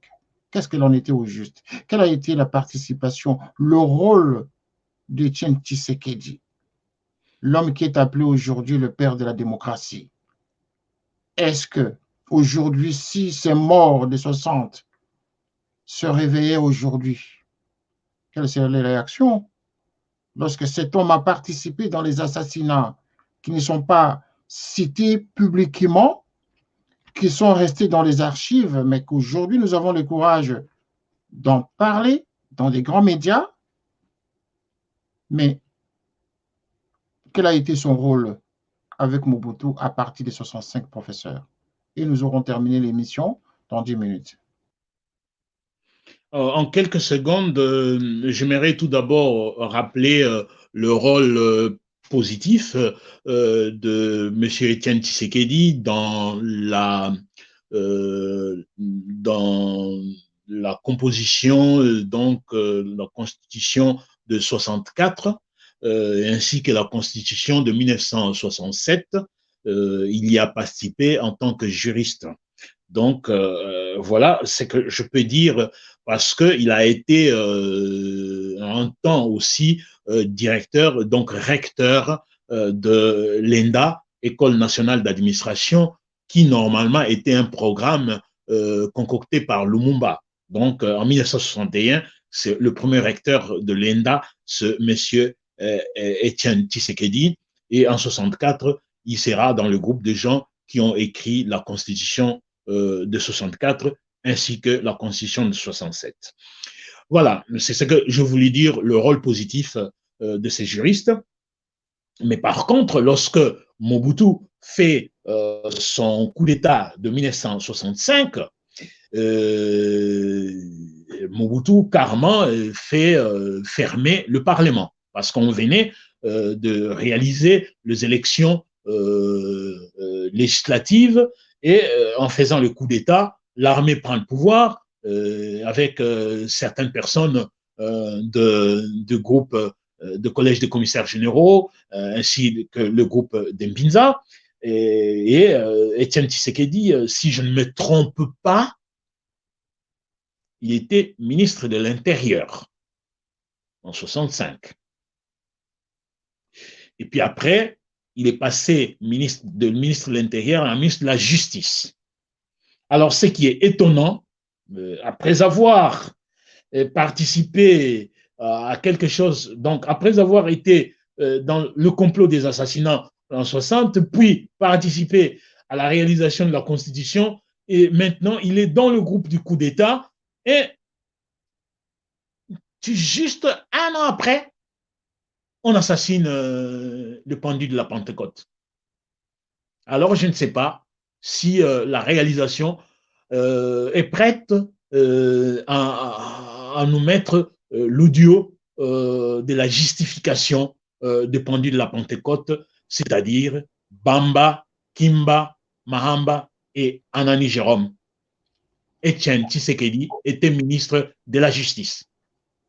Qu'est-ce qu'il en était au juste? Quelle a été la participation, le rôle de Etienne Tshisekedi, l'homme qui est appelé aujourd'hui le père de la démocratie? Est-ce que aujourd'hui, si ces morts des 60 se réveillaient aujourd'hui, quelles seraient les réactions lorsque cet homme a participé dans les assassinats qui ne sont pas cités publiquement, qui sont restés dans les archives, mais qu'aujourd'hui nous avons le courage d'en parler dans des grands médias? Mais quel a été son rôle avec Mobutu à partir des 65 professeurs? Et nous aurons terminé l'émission dans 10 minutes. En quelques secondes, j'aimerais tout d'abord rappeler le rôle positif de M. Etienne Tshisekedi dans la composition, donc la constitution de 64, ainsi que la constitution de 1967. Il y a participé en tant que juriste. Donc, voilà ce que je peux dire parce qu'il a été un temps aussi directeur, donc recteur de l'ENDA, École nationale d'administration, qui normalement était un programme concocté par Lumumba. Donc, en 1961, c'est le premier recteur de l'ENDA, ce monsieur Etienne Tshisekedi, et en 64, il sera dans le groupe de gens qui ont écrit la Constitution de 64 ainsi que la Constitution de 67. Voilà, c'est ce que je voulais dire, le rôle positif de ses juristes. Mais par contre, lorsque Mobutu fait son coup d'État de 1965, Mobutu carrément fait fermer le Parlement parce qu'on venait de réaliser les élections législatives et en faisant le coup d'État, l'armée prend le pouvoir avec certaines personnes de groupes de collège de commissaires généraux, ainsi que le groupe d'Mbinza. Et Étienne Tshisekedi, si je ne me trompe pas, il était ministre de l'Intérieur en 65. Et puis après, il est passé ministre de l'Intérieur à ministre de la Justice. Alors, ce qui est étonnant, après avoir participé à quelque chose, donc après avoir été dans le complot des assassinats en 60, puis participé à la réalisation de la Constitution, et maintenant il est dans le groupe du coup d'État, et juste un an après, on assassine le pendu de la Pentecôte. Alors je ne sais pas si la réalisation est prête à nous mettre l'audio de la justification du pendu de la Pentecôte, c'est-à-dire Bamba, Kimba, Mahamba et Anani Jérôme. Étienne Tshisekedi était ministre de la Justice.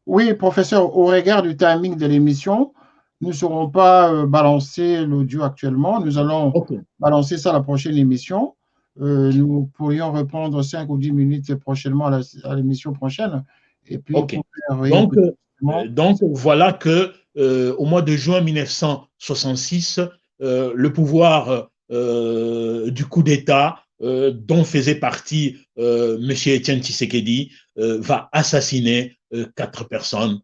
Oui, professeur, au regard du timing de l'émission, nous ne saurons pas balancer l'audio actuellement. Nous allons balancer ça à la prochaine émission. Nous pourrions répondre 5 ou 10 minutes prochainement à l'émission prochaine. Et puis, donc, voilà que au mois de juin 1966, le pouvoir du coup d'État, dont faisait partie M. Étienne Tshisekedi, va assassiner 4 personnes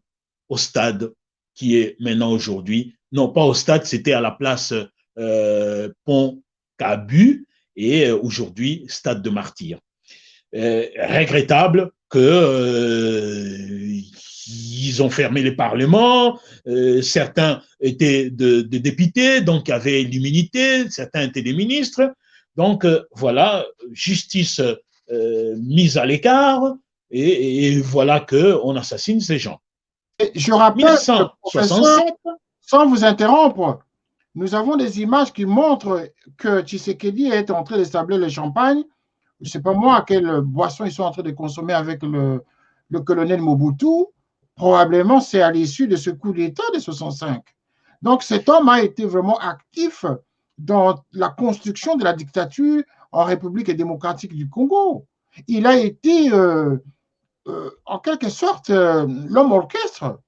au stade qui est maintenant aujourd'hui. Non, pas au stade, c'était à la place Pont-Cabu et aujourd'hui, stade de Martyrs. Regrettable que ils ont fermé les parlements, certains étaient de députés, donc avaient l'immunité, certains étaient des ministres. Donc voilà, justice mise à l'écart, et voilà qu'on assassine ces gens. Je rappelle, 1967, sans vous interrompre, nous avons des images qui montrent que Tshisekedi est en train d'établir le champagne. Je ne sais pas moi quelle boisson ils sont en train de consommer avec le colonel Mobutu. Probablement, c'est à l'issue de ce coup d'État de 65. Donc, cet homme a été vraiment actif dans la construction de la dictature en République démocratique du Congo. Il a été, en quelque sorte, l'homme orchestre.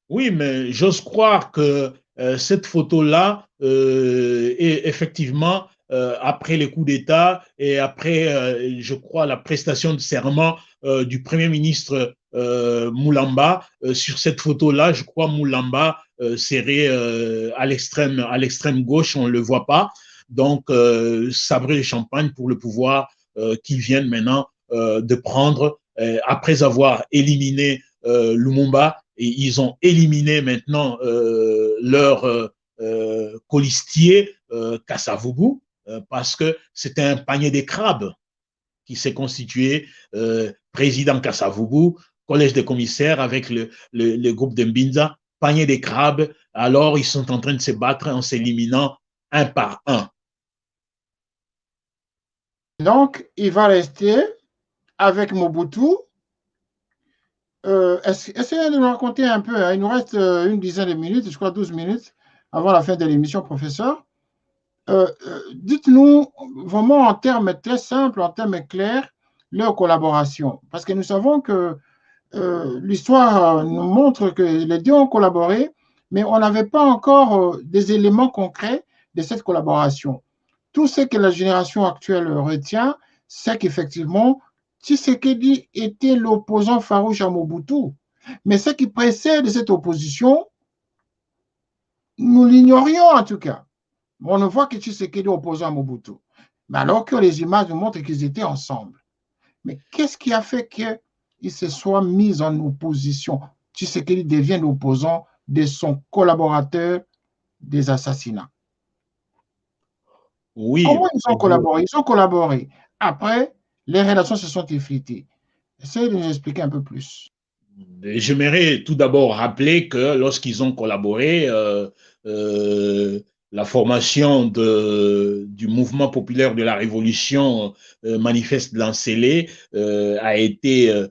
Oui, mais j'ose croire que cette photo-là est effectivement après les coups d'État et après, je crois, la prestation de serment du Premier ministre Moulamba. Sur cette photo-là, je crois Moulamba serait à l'extrême gauche, on ne le voit pas. Donc, sabrer le champagne pour le pouvoir qu'ils viennent maintenant de prendre après avoir éliminé Lumumba. Et ils ont éliminé maintenant leur colistier Kasavubu parce que c'était un panier de crabes qui s'est constitué, président Kasavubu, collège des commissaires avec le groupe de Mbinza, panier de crabes. Alors ils sont en train de se battre en s'éliminant un par un. Donc il va rester avec Mobutu. Essayez de nous raconter un peu, hein. Il nous reste une dizaine de minutes, je crois 12 minutes avant la fin de l'émission, professeur. Dites-nous vraiment en termes très simples, en termes clairs, leur collaboration. Parce que nous savons que l'histoire nous montre que les deux ont collaboré, mais on n'avait pas encore des éléments concrets de cette collaboration. Tout ce que la génération actuelle retient, c'est qu'effectivement, Tshisekedi était l'opposant farouche à Mobutu. Mais ce qui précède cette opposition, nous l'ignorions en tout cas. On ne voit que Tshisekedi opposant à Mobutu. Mais alors que les images nous montrent qu'ils étaient ensemble. Mais qu'est-ce qui a fait qu'ils se soient mis en opposition? Tshisekedi devienne opposant de son collaborateur des assassinats. Oui, Comment ils ont collaboré? Ils ont collaboré. Après, les relations se sont effritées. Essayez de nous expliquer un peu plus. j'aimerais tout d'abord rappeler que lorsqu'ils ont collaboré, la formation du mouvement populaire de la révolution manifeste Lancélé a été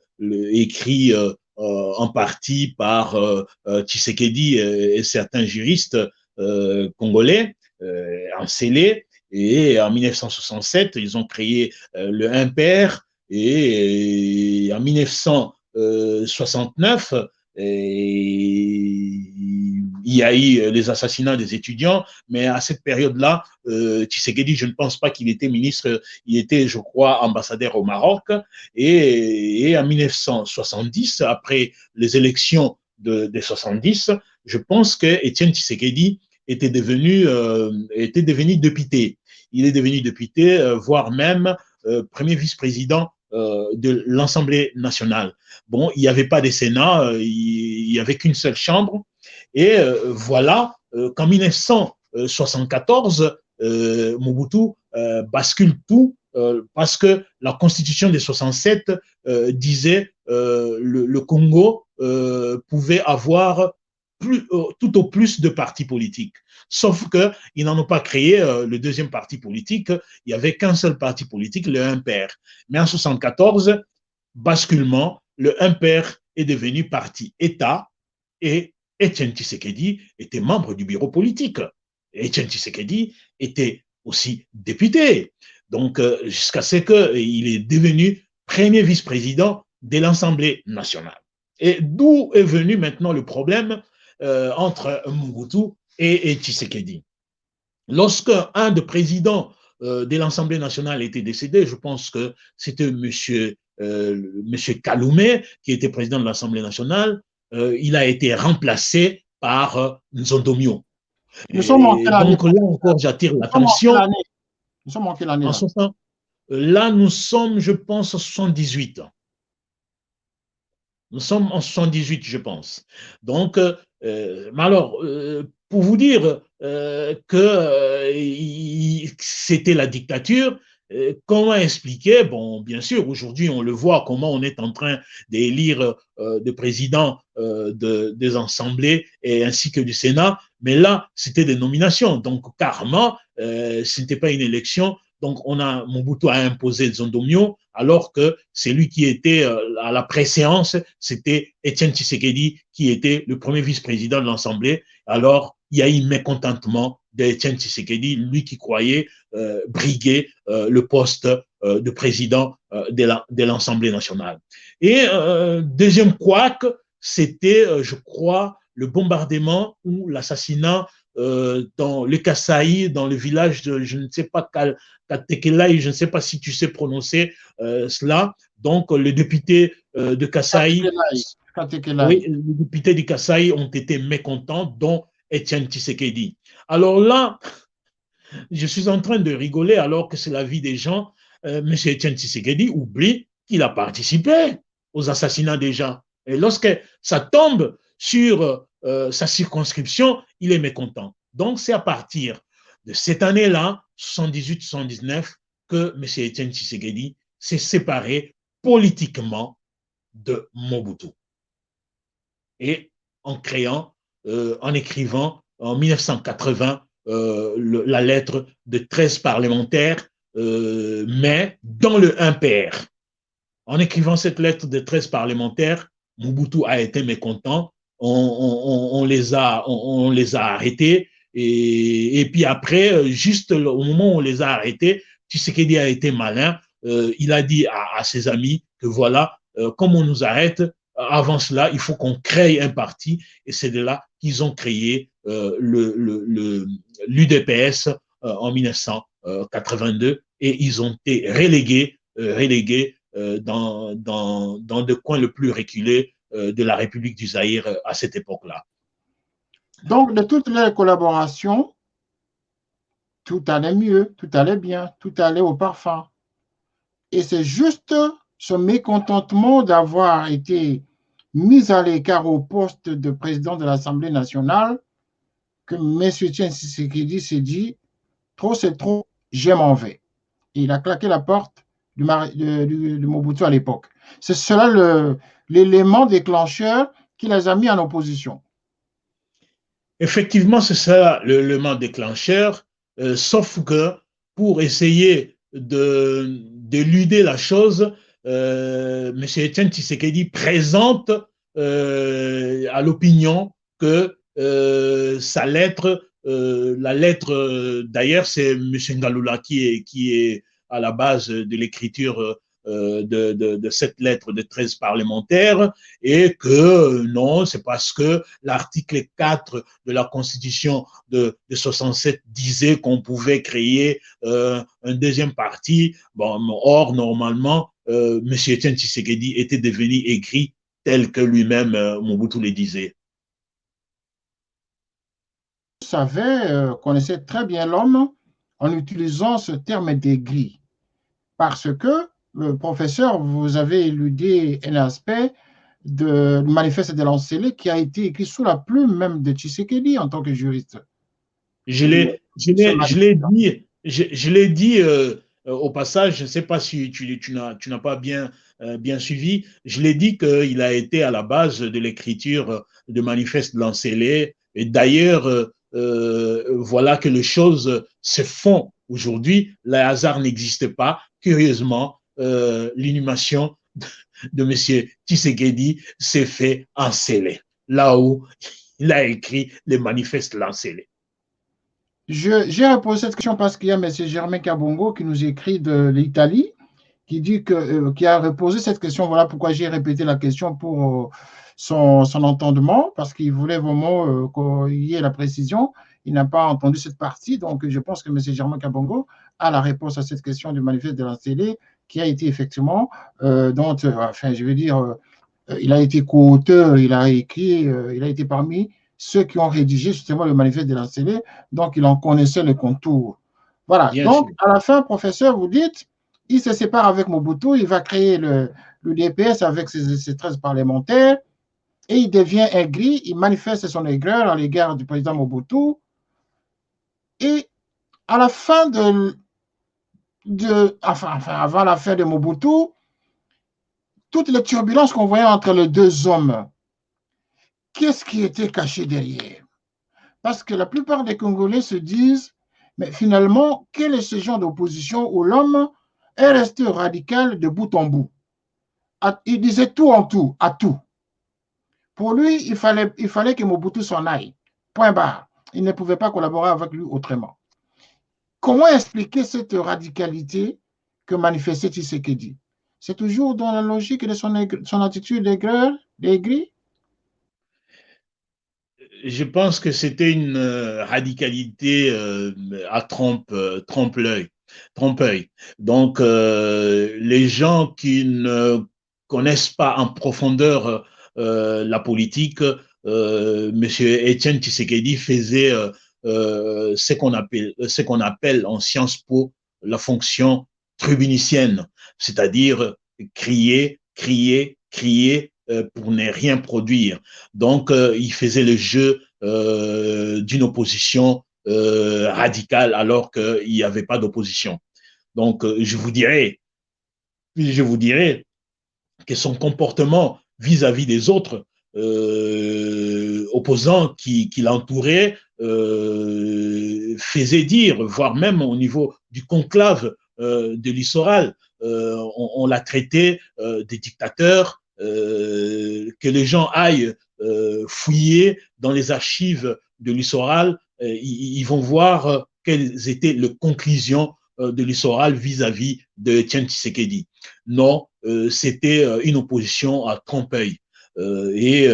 écrit en partie par Tshisekedi et certains juristes congolais, Lancélé. Et en 1967, ils ont créé le Impair. Et en 1969, il y a eu les assassinats des étudiants, mais à cette période-là, Tshisekedi, je ne pense pas qu'il était ministre, il était, je crois, ambassadeur au Maroc. Et en 1970, après les élections de 70, je pense que Étienne Tshisekedi était devenu député. Il est devenu député, voire même premier vice-président de l'Assemblée nationale. Bon, il n'y avait pas de Sénat, il n'y avait qu'une seule chambre. Et voilà qu'en 1974, Mobutu bascule tout parce que la constitution de 67 disait le Congo pouvait avoir tout au plus de partis politiques. Sauf qu'ils n'en ont pas créé le deuxième parti politique. Il n'y avait qu'un seul parti politique, le Impair. Mais en 1974, basculement, le Impair est devenu parti État et Étienne Tshisekedi était membre du bureau politique. Étienne Tshisekedi était aussi député. Donc, jusqu'à ce qu'il est devenu premier vice-président de l'Assemblée nationale. Et d'où est venu maintenant le problème entre Mobutu et Tshisekedi. Lorsque un des présidents de l'Assemblée nationale était décédé, je pense que c'était monsieur Kaloumé, qui était président de l'Assemblée nationale, il a été remplacé par Nzondomio. Donc là encore, j'attire l'attention. Nous sommes en quelle année là, nous sommes, je pense, en 78. Nous sommes en 78, je pense. Donc, alors, pour vous dire que c'était la dictature, comment expliquer? Bon, bien sûr, aujourd'hui, on le voit, comment on est en train d'élire des présidents des assemblées et ainsi que du Sénat, mais là, c'était des nominations. Donc, carrément, ce n'était pas une élection. Donc, Mobutu a imposé Nzondomio, alors que celui qui était à la préséance, c'était Étienne Tshisekedi, qui était le premier vice-président de l'Assemblée. Alors, il y a eu mécontentement d'Étienne Tshisekedi, lui qui croyait briguer le poste de président de l'Assemblée nationale. Et deuxième couac, c'était, je crois, le bombardement ou l'assassinat dans le Kasaï, dans le village de, je ne sais pas, Katekelaï, je ne sais pas si tu sais prononcer cela. Donc, les députés de Kasaï, oui, les députés de Kasaï ont été mécontents, dont Étienne Tshisekedi. Alors là, je suis en train de rigoler alors que c'est la vie des gens. M. Étienne Tshisekedi oublie qu'il a participé aux assassinats des gens. Et lorsque ça tombe sur sa circonscription, il est mécontent. Donc, c'est à partir de cette année-là, 78-79, que M. Étienne Tshisekedi s'est séparé politiquement de Mobutu. Et en écrivant en 1980 la lettre de 13 parlementaires, mais dans le Impair. En écrivant cette lettre de 13 parlementaires, Mobutu a été mécontent, on les a arrêtés, et puis après, juste au moment où on les a arrêtés, Tshisekedi a été malin, il a dit à ses amis que voilà, comme on nous arrête, avant cela, il faut qu'on crée un parti, et c'est de là qu'ils ont créé l'UDPS en 1982, et ils ont été relégués dans des coins le plus reculés de la République du Zaïre à cette époque-là. Donc, de toutes les collaborations, tout allait mieux, tout allait bien, tout allait au parfum. Et c'est juste ce mécontentement d'avoir été mis à l'écart au poste de président de l'Assemblée nationale, que M. Etienne Tshisekedi s'est dit, trop c'est trop, je m'en vais. Et il a claqué la porte de Mobutu à l'époque. C'est cela l'élément déclencheur qui les a mis en opposition. Effectivement, c'est ça l'élément déclencheur, sauf que pour essayer d'éluder la chose, M. Etienne Tshisekedi présente à l'opinion que sa lettre, la lettre, d'ailleurs, c'est M. Ngaloula qui est à la base de l'écriture de cette lettre de 13 parlementaires, et que non, c'est parce que l'article 4 de la Constitution de 67 disait qu'on pouvait créer un deuxième parti. Bon, or, normalement, M. Etienne Tshisekedi était devenu aigri tel que lui-même Mobutu le disait. Connaissait très bien l'homme en utilisant ce terme d'aigri. Parce que, professeur, vous avez éludé un aspect du manifeste de l'Ancélé qui a été écrit sous la plume même de Tshisekedi en tant que juriste. Je l'ai dit au passage, je ne sais pas si tu n'as pas bien suivi, je l'ai dit qu'il a été à la base de l'écriture de manifeste de l'Ancélé. Et d'ailleurs, voilà que les choses se font aujourd'hui. Le hasard n'existe pas. Curieusement, l'inhumation de M. Tshisekedi s'est fait en Célé, là où il a écrit les manifestes Lancélé. J'ai posé cette question parce qu'il y a M. Germain Kabongo qui nous écrit de l'Italie, qui a reposé cette question. Voilà pourquoi j'ai répété la question pour son entendement, parce qu'il voulait vraiment qu'il y ait la précision. Il n'a pas entendu cette partie, donc je pense que M. Germain Kabongo a la réponse à cette question du manifeste de l'Ancélé, qui a été effectivement, je veux dire, il a été co-auteur, il a écrit, il a été parmi ceux qui ont rédigé justement le manifeste de l'Ancélé, donc il en connaissait les contours. Voilà. Bien donc, sûr. À la fin, professeur, vous dites, il se sépare avec Mobutu, il va créer le DPS avec ses 13 parlementaires, et il devient aigri, il manifeste son aigreur à l'égard du président Mobutu, et à la fin avant la fin de Mobutu, toutes les turbulences qu'on voyait entre les deux hommes, qu'est-ce qui était caché derrière? Parce que la plupart des Congolais se disent, mais finalement, quel est ce genre d'opposition où l'homme est resté radical de bout en bout? Il disait tout en tout, à tout. Pour lui, il fallait que Mobutu s'en aille. Point barre. Il ne pouvait pas collaborer avec lui autrement. Comment expliquer cette radicalité que manifestait Tshisekedi? C'est toujours dans la logique de son attitude aigrie? Je pense que c'était une radicalité à trompe-l'œil. Donc, les gens qui ne connaissent pas en profondeur la politique, M. Etienne Tshisekedi faisait ce qu'on appelle en Sciences Po la fonction tribunicienne, c'est-à-dire crier pour ne rien produire. Donc, il faisait le jeu d'une opposition radicale alors qu'il n'y avait pas d'opposition. Donc, je vous dirais que son comportement vis-à-vis des autres opposants qui l'entouraient faisait dire, voire même au niveau du conclave de Lissoral, on l'a traité des dictateurs, que les gens aillent fouiller dans les archives de Lissoral, ils vont voir quelles étaient les conclusions de Lissoral vis-à-vis de Etienne Tshisekedi. Non, c'était une opposition à trompe-l'œil. Et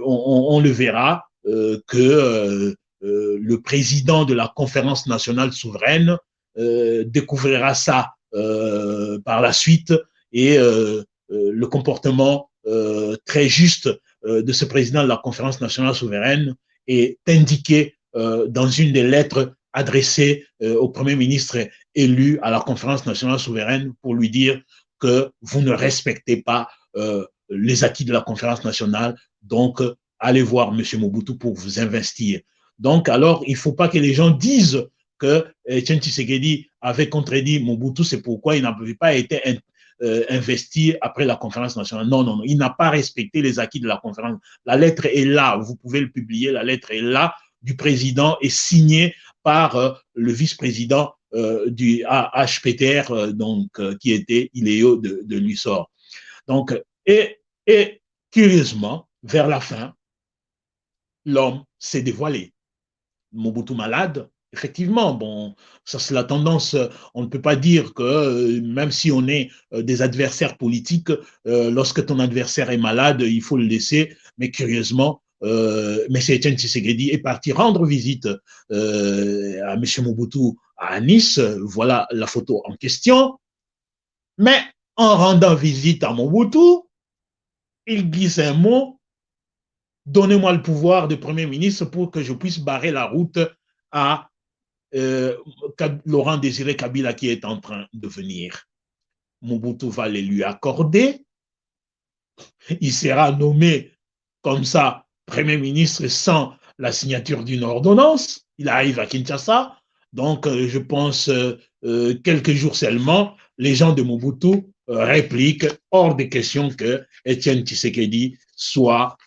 on le verra que le président de la conférence nationale souveraine découvrira ça par la suite, et le comportement très juste de ce président de la conférence nationale souveraine est indiqué dans une des lettres adressées au Premier ministre élu à la conférence nationale souveraine pour lui dire que vous ne respectez pas les acquis de la conférence nationale. Donc, allez voir M. Mobutu pour vous investir. Donc, alors, il ne faut pas que les gens disent que Etienne Tshisekedi avait contredit Mobutu, c'est pourquoi il n'avait pas été investi après la conférence nationale. Non, non, non, il n'a pas respecté les acquis de la conférence. La lettre est là, vous pouvez le publier, la lettre est là du président et signée par le vice-président du HPTR, qui était Iléo de Lussor. Donc, et curieusement, vers la fin, l'homme s'est dévoilé. Mobutu malade, effectivement, bon, ça c'est la tendance. On ne peut pas dire que même si on est des adversaires politiques, lorsque ton adversaire est malade, il faut le laisser. Mais curieusement, M. Etienne Tshisekedi est parti rendre visite à M. Mobutu à Nice. Voilà la photo en question. Mais en rendant visite à Mobutu, il glisse un mot: donnez-moi le pouvoir de Premier ministre pour que je puisse barrer la route à Laurent Désiré Kabila qui est en train de venir. Mobutu va les lui accorder. Il sera nommé comme ça Premier ministre sans la signature d'une ordonnance. Il arrive à Kinshasa. Donc, je pense, quelques jours seulement, les gens de Mobutu répliquent hors de question que Etienne Tshisekedi soit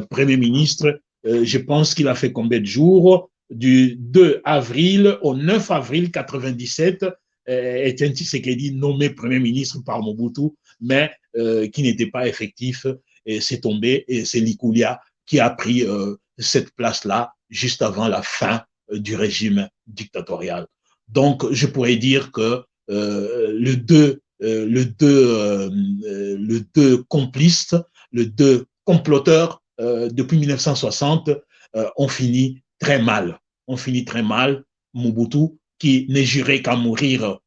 Premier ministre. Je pense qu'il a fait combien de jours? Du 2 avril au 9 avril 97, Etienne Tshisekedi nommé Premier ministre par Mobutu, mais qui n'était pas effectif, et c'est tombé, et c'est Likulia qui a pris cette place-là juste avant la fin du régime dictatorial. Donc, je pourrais dire que le deux complices, le deux comploteurs depuis 1960 ont fini très mal. On finit très mal. Mobutu, qui n'est juré qu'à mourir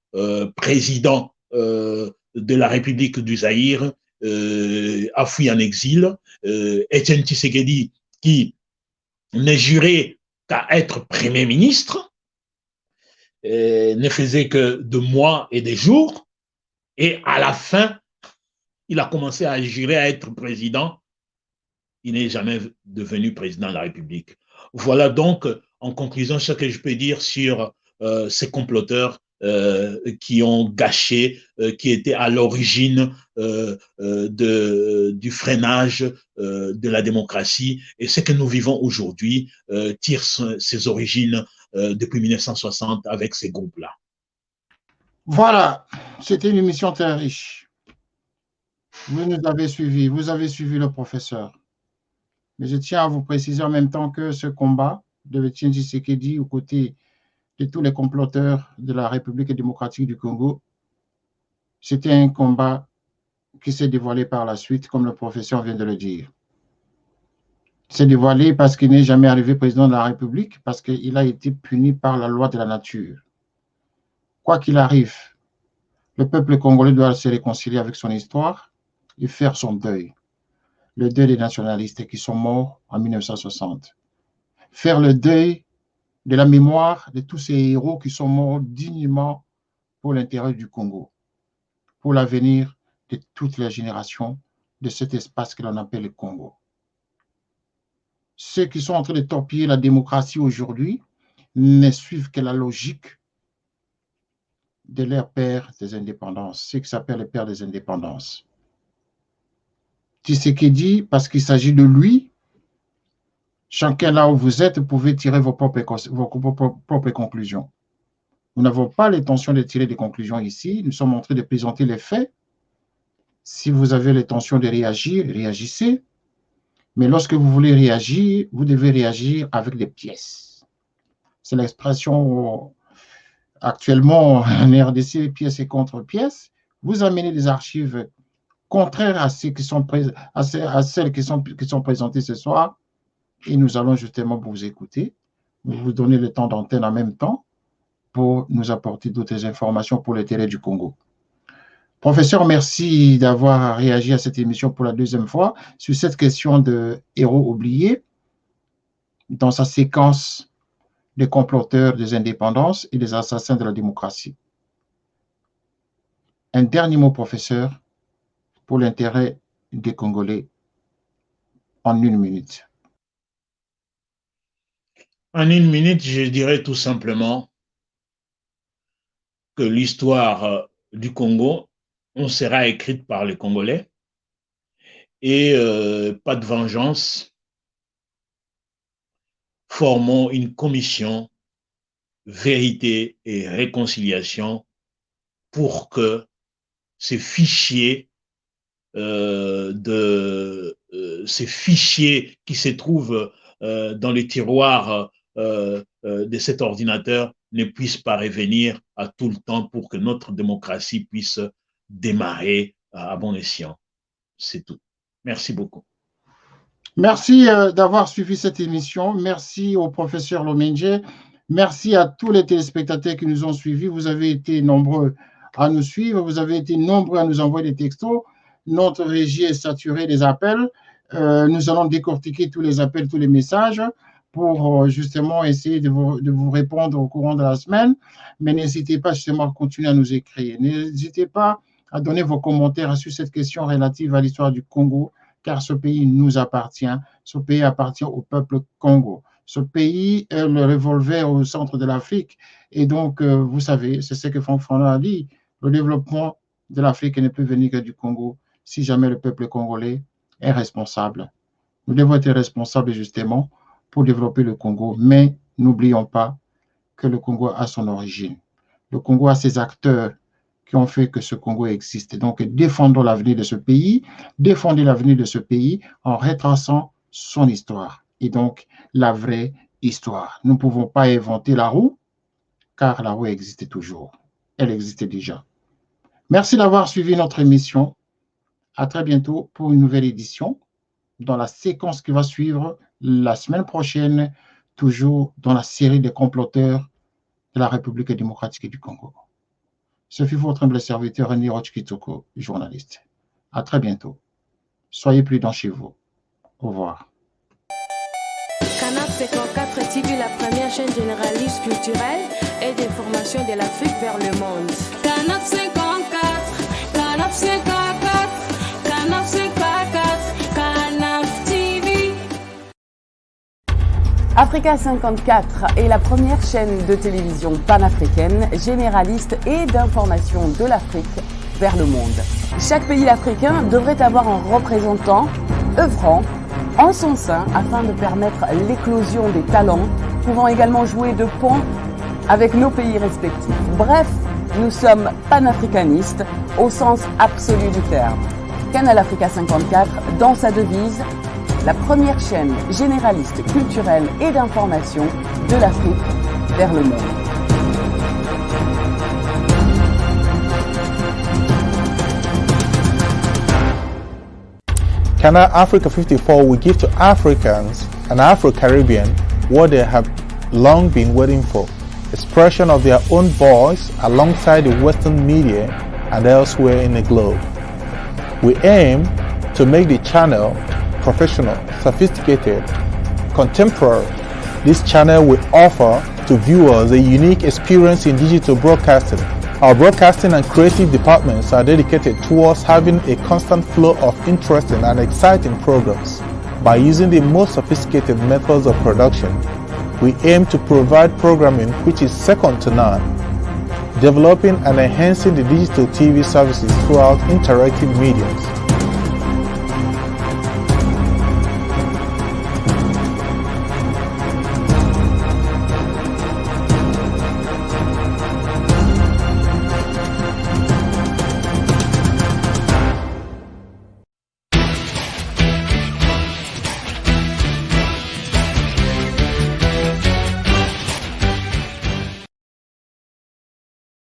président de la République du Zaïre, a fui en exil. Etienne Tshisekedi, qui n'est juré qu'à être Premier ministre, ne faisait que de mois et des jours. Et à la fin, il a commencé à jurer à être président. Il n'est jamais devenu président de la République. Voilà donc, en conclusion, ce que je peux dire sur ces comploteurs qui ont gâché, qui étaient à l'origine du freinage de la démocratie. Et ce que nous vivons aujourd'hui tire ses origines depuis 1960 avec ces groupes-là. Voilà, c'était une émission très riche. Vous nous avez suivis, vous avez suivi le professeur. Mais je tiens à vous préciser en même temps que ce combat de Etienne Tshisekedi aux côtés de tous les comploteurs de la République démocratique du Congo, c'était un combat qui s'est dévoilé par la suite, comme le professeur vient de le dire. C'est dévoilé parce qu'il n'est jamais arrivé président de la République, parce qu'il a été puni par la loi de la nature. Quoi qu'il arrive, le peuple congolais doit se réconcilier avec son histoire et faire son deuil. Le deuil des nationalistes qui sont morts en 1960. Faire le deuil de la mémoire de tous ces héros qui sont morts dignement pour l'intérêt du Congo, pour l'avenir de toutes les générations de cet espace que l'on appelle le Congo. Ceux qui sont en train de torpiller la démocratie aujourd'hui ne suivent que la logique de leur père des indépendances, ce qui s'appelle le père des indépendances. Tshisekedi, parce qu'il s'agit de lui, chacun là où vous êtes, vous pouvez tirer vos propres conclusions. Nous n'avons pas l'intention de tirer des conclusions ici, nous sommes en train de présenter les faits. Si vous avez l'intention de réagir, réagissez. Mais lorsque vous voulez réagir, vous devez réagir avec des pièces. C'est l'expression actuellement en RDC, pièces et contre-pièces. Vous amenez des archives contraires à celles qui sont présentées ce soir, et nous allons justement vous écouter, vous donner le temps d'antenne en même temps pour nous apporter d'autres informations pour l'intérêt du Congo. Professeur, merci d'avoir réagi à cette émission pour la deuxième fois sur cette question de héros oubliés dans sa séquence des comploteurs des indépendances et des assassins de la démocratie. Un dernier mot, professeur, pour l'intérêt des Congolais en 1 minute? En 1 minute, je dirais tout simplement que l'histoire du Congo, on sera écrite par les Congolais et pas de vengeance. Formons une commission vérité et réconciliation pour que ces fichiers ces fichiers qui se trouvent dans les tiroirs de cet ordinateur ne puissent pas revenir à tout le temps pour que notre démocratie puisse démarrer à bon escient. C'est tout. Merci beaucoup. Merci d'avoir suivi cette émission. Merci au professeur Lomenje. Merci à tous les téléspectateurs qui nous ont suivis. Vous avez été nombreux à nous suivre. Vous avez été nombreux à nous envoyer des textos. Notre régie est saturée des appels. Nous allons décortiquer tous les appels, tous les messages pour justement essayer de vous répondre au courant de la semaine. Mais n'hésitez pas justement à continuer à nous écrire. N'hésitez pas à donner vos commentaires sur cette question relative à l'histoire du Congo, car ce pays nous appartient. Ce pays appartient au peuple Congo. Ce pays est le revolver au centre de l'Afrique. Et donc, vous savez, c'est ce que Franck Fanon a dit, le développement de l'Afrique ne peut venir que du Congo si jamais le peuple congolais est responsable. Nous devons être responsables justement pour développer le Congo, mais n'oublions pas que le Congo a son origine. Le Congo a ses acteurs qui ont fait que ce Congo existe. Donc, défendons l'avenir de ce pays, défendez l'avenir de ce pays en retraçant son histoire. Et donc, la vraie histoire. Nous ne pouvons pas inventer la roue, car la roue existe toujours. Elle existe déjà. Merci d'avoir suivi notre émission. À très bientôt pour une nouvelle édition dans la séquence qui va suivre la semaine prochaine, toujours dans la série des comploteurs de la République démocratique du Congo. Ce fut votre humble serviteur René Roch-Kitoko, journaliste. À très bientôt. Soyez prudents chez vous. Au revoir. Canap 54 TV, la première chaîne généraliste culturelle et d'information de l'Afrique vers le monde. Canap 54, Canap 54, Canap 54, Canap TV. Africa 54 est la première chaîne de télévision panafricaine, généraliste et d'information de l'Afrique vers le monde. Chaque pays africain devrait avoir un représentant œuvrant en son sein afin de permettre l'éclosion des talents, pouvant également jouer de pont avec nos pays respectifs. Bref, nous sommes panafricanistes au sens absolu du terme. Canal Africa 54, dans sa devise, la première chaîne généraliste culturelle et d'information de l'Afrique vers le monde. Canal Africa 54 will give to Africans and Afro-Caribbean what they have long been waiting for, expression of their own voice alongside the Western media and elsewhere in the globe. We aim to make the channel professional, sophisticated, contemporary. This channel will offer to viewers a unique experience in digital broadcasting. Our broadcasting and creative departments are dedicated towards having a constant flow of interesting and exciting programs. By using the most sophisticated methods of production, we aim to provide programming which is second to none, developing and enhancing the digital TV services throughout interactive mediums.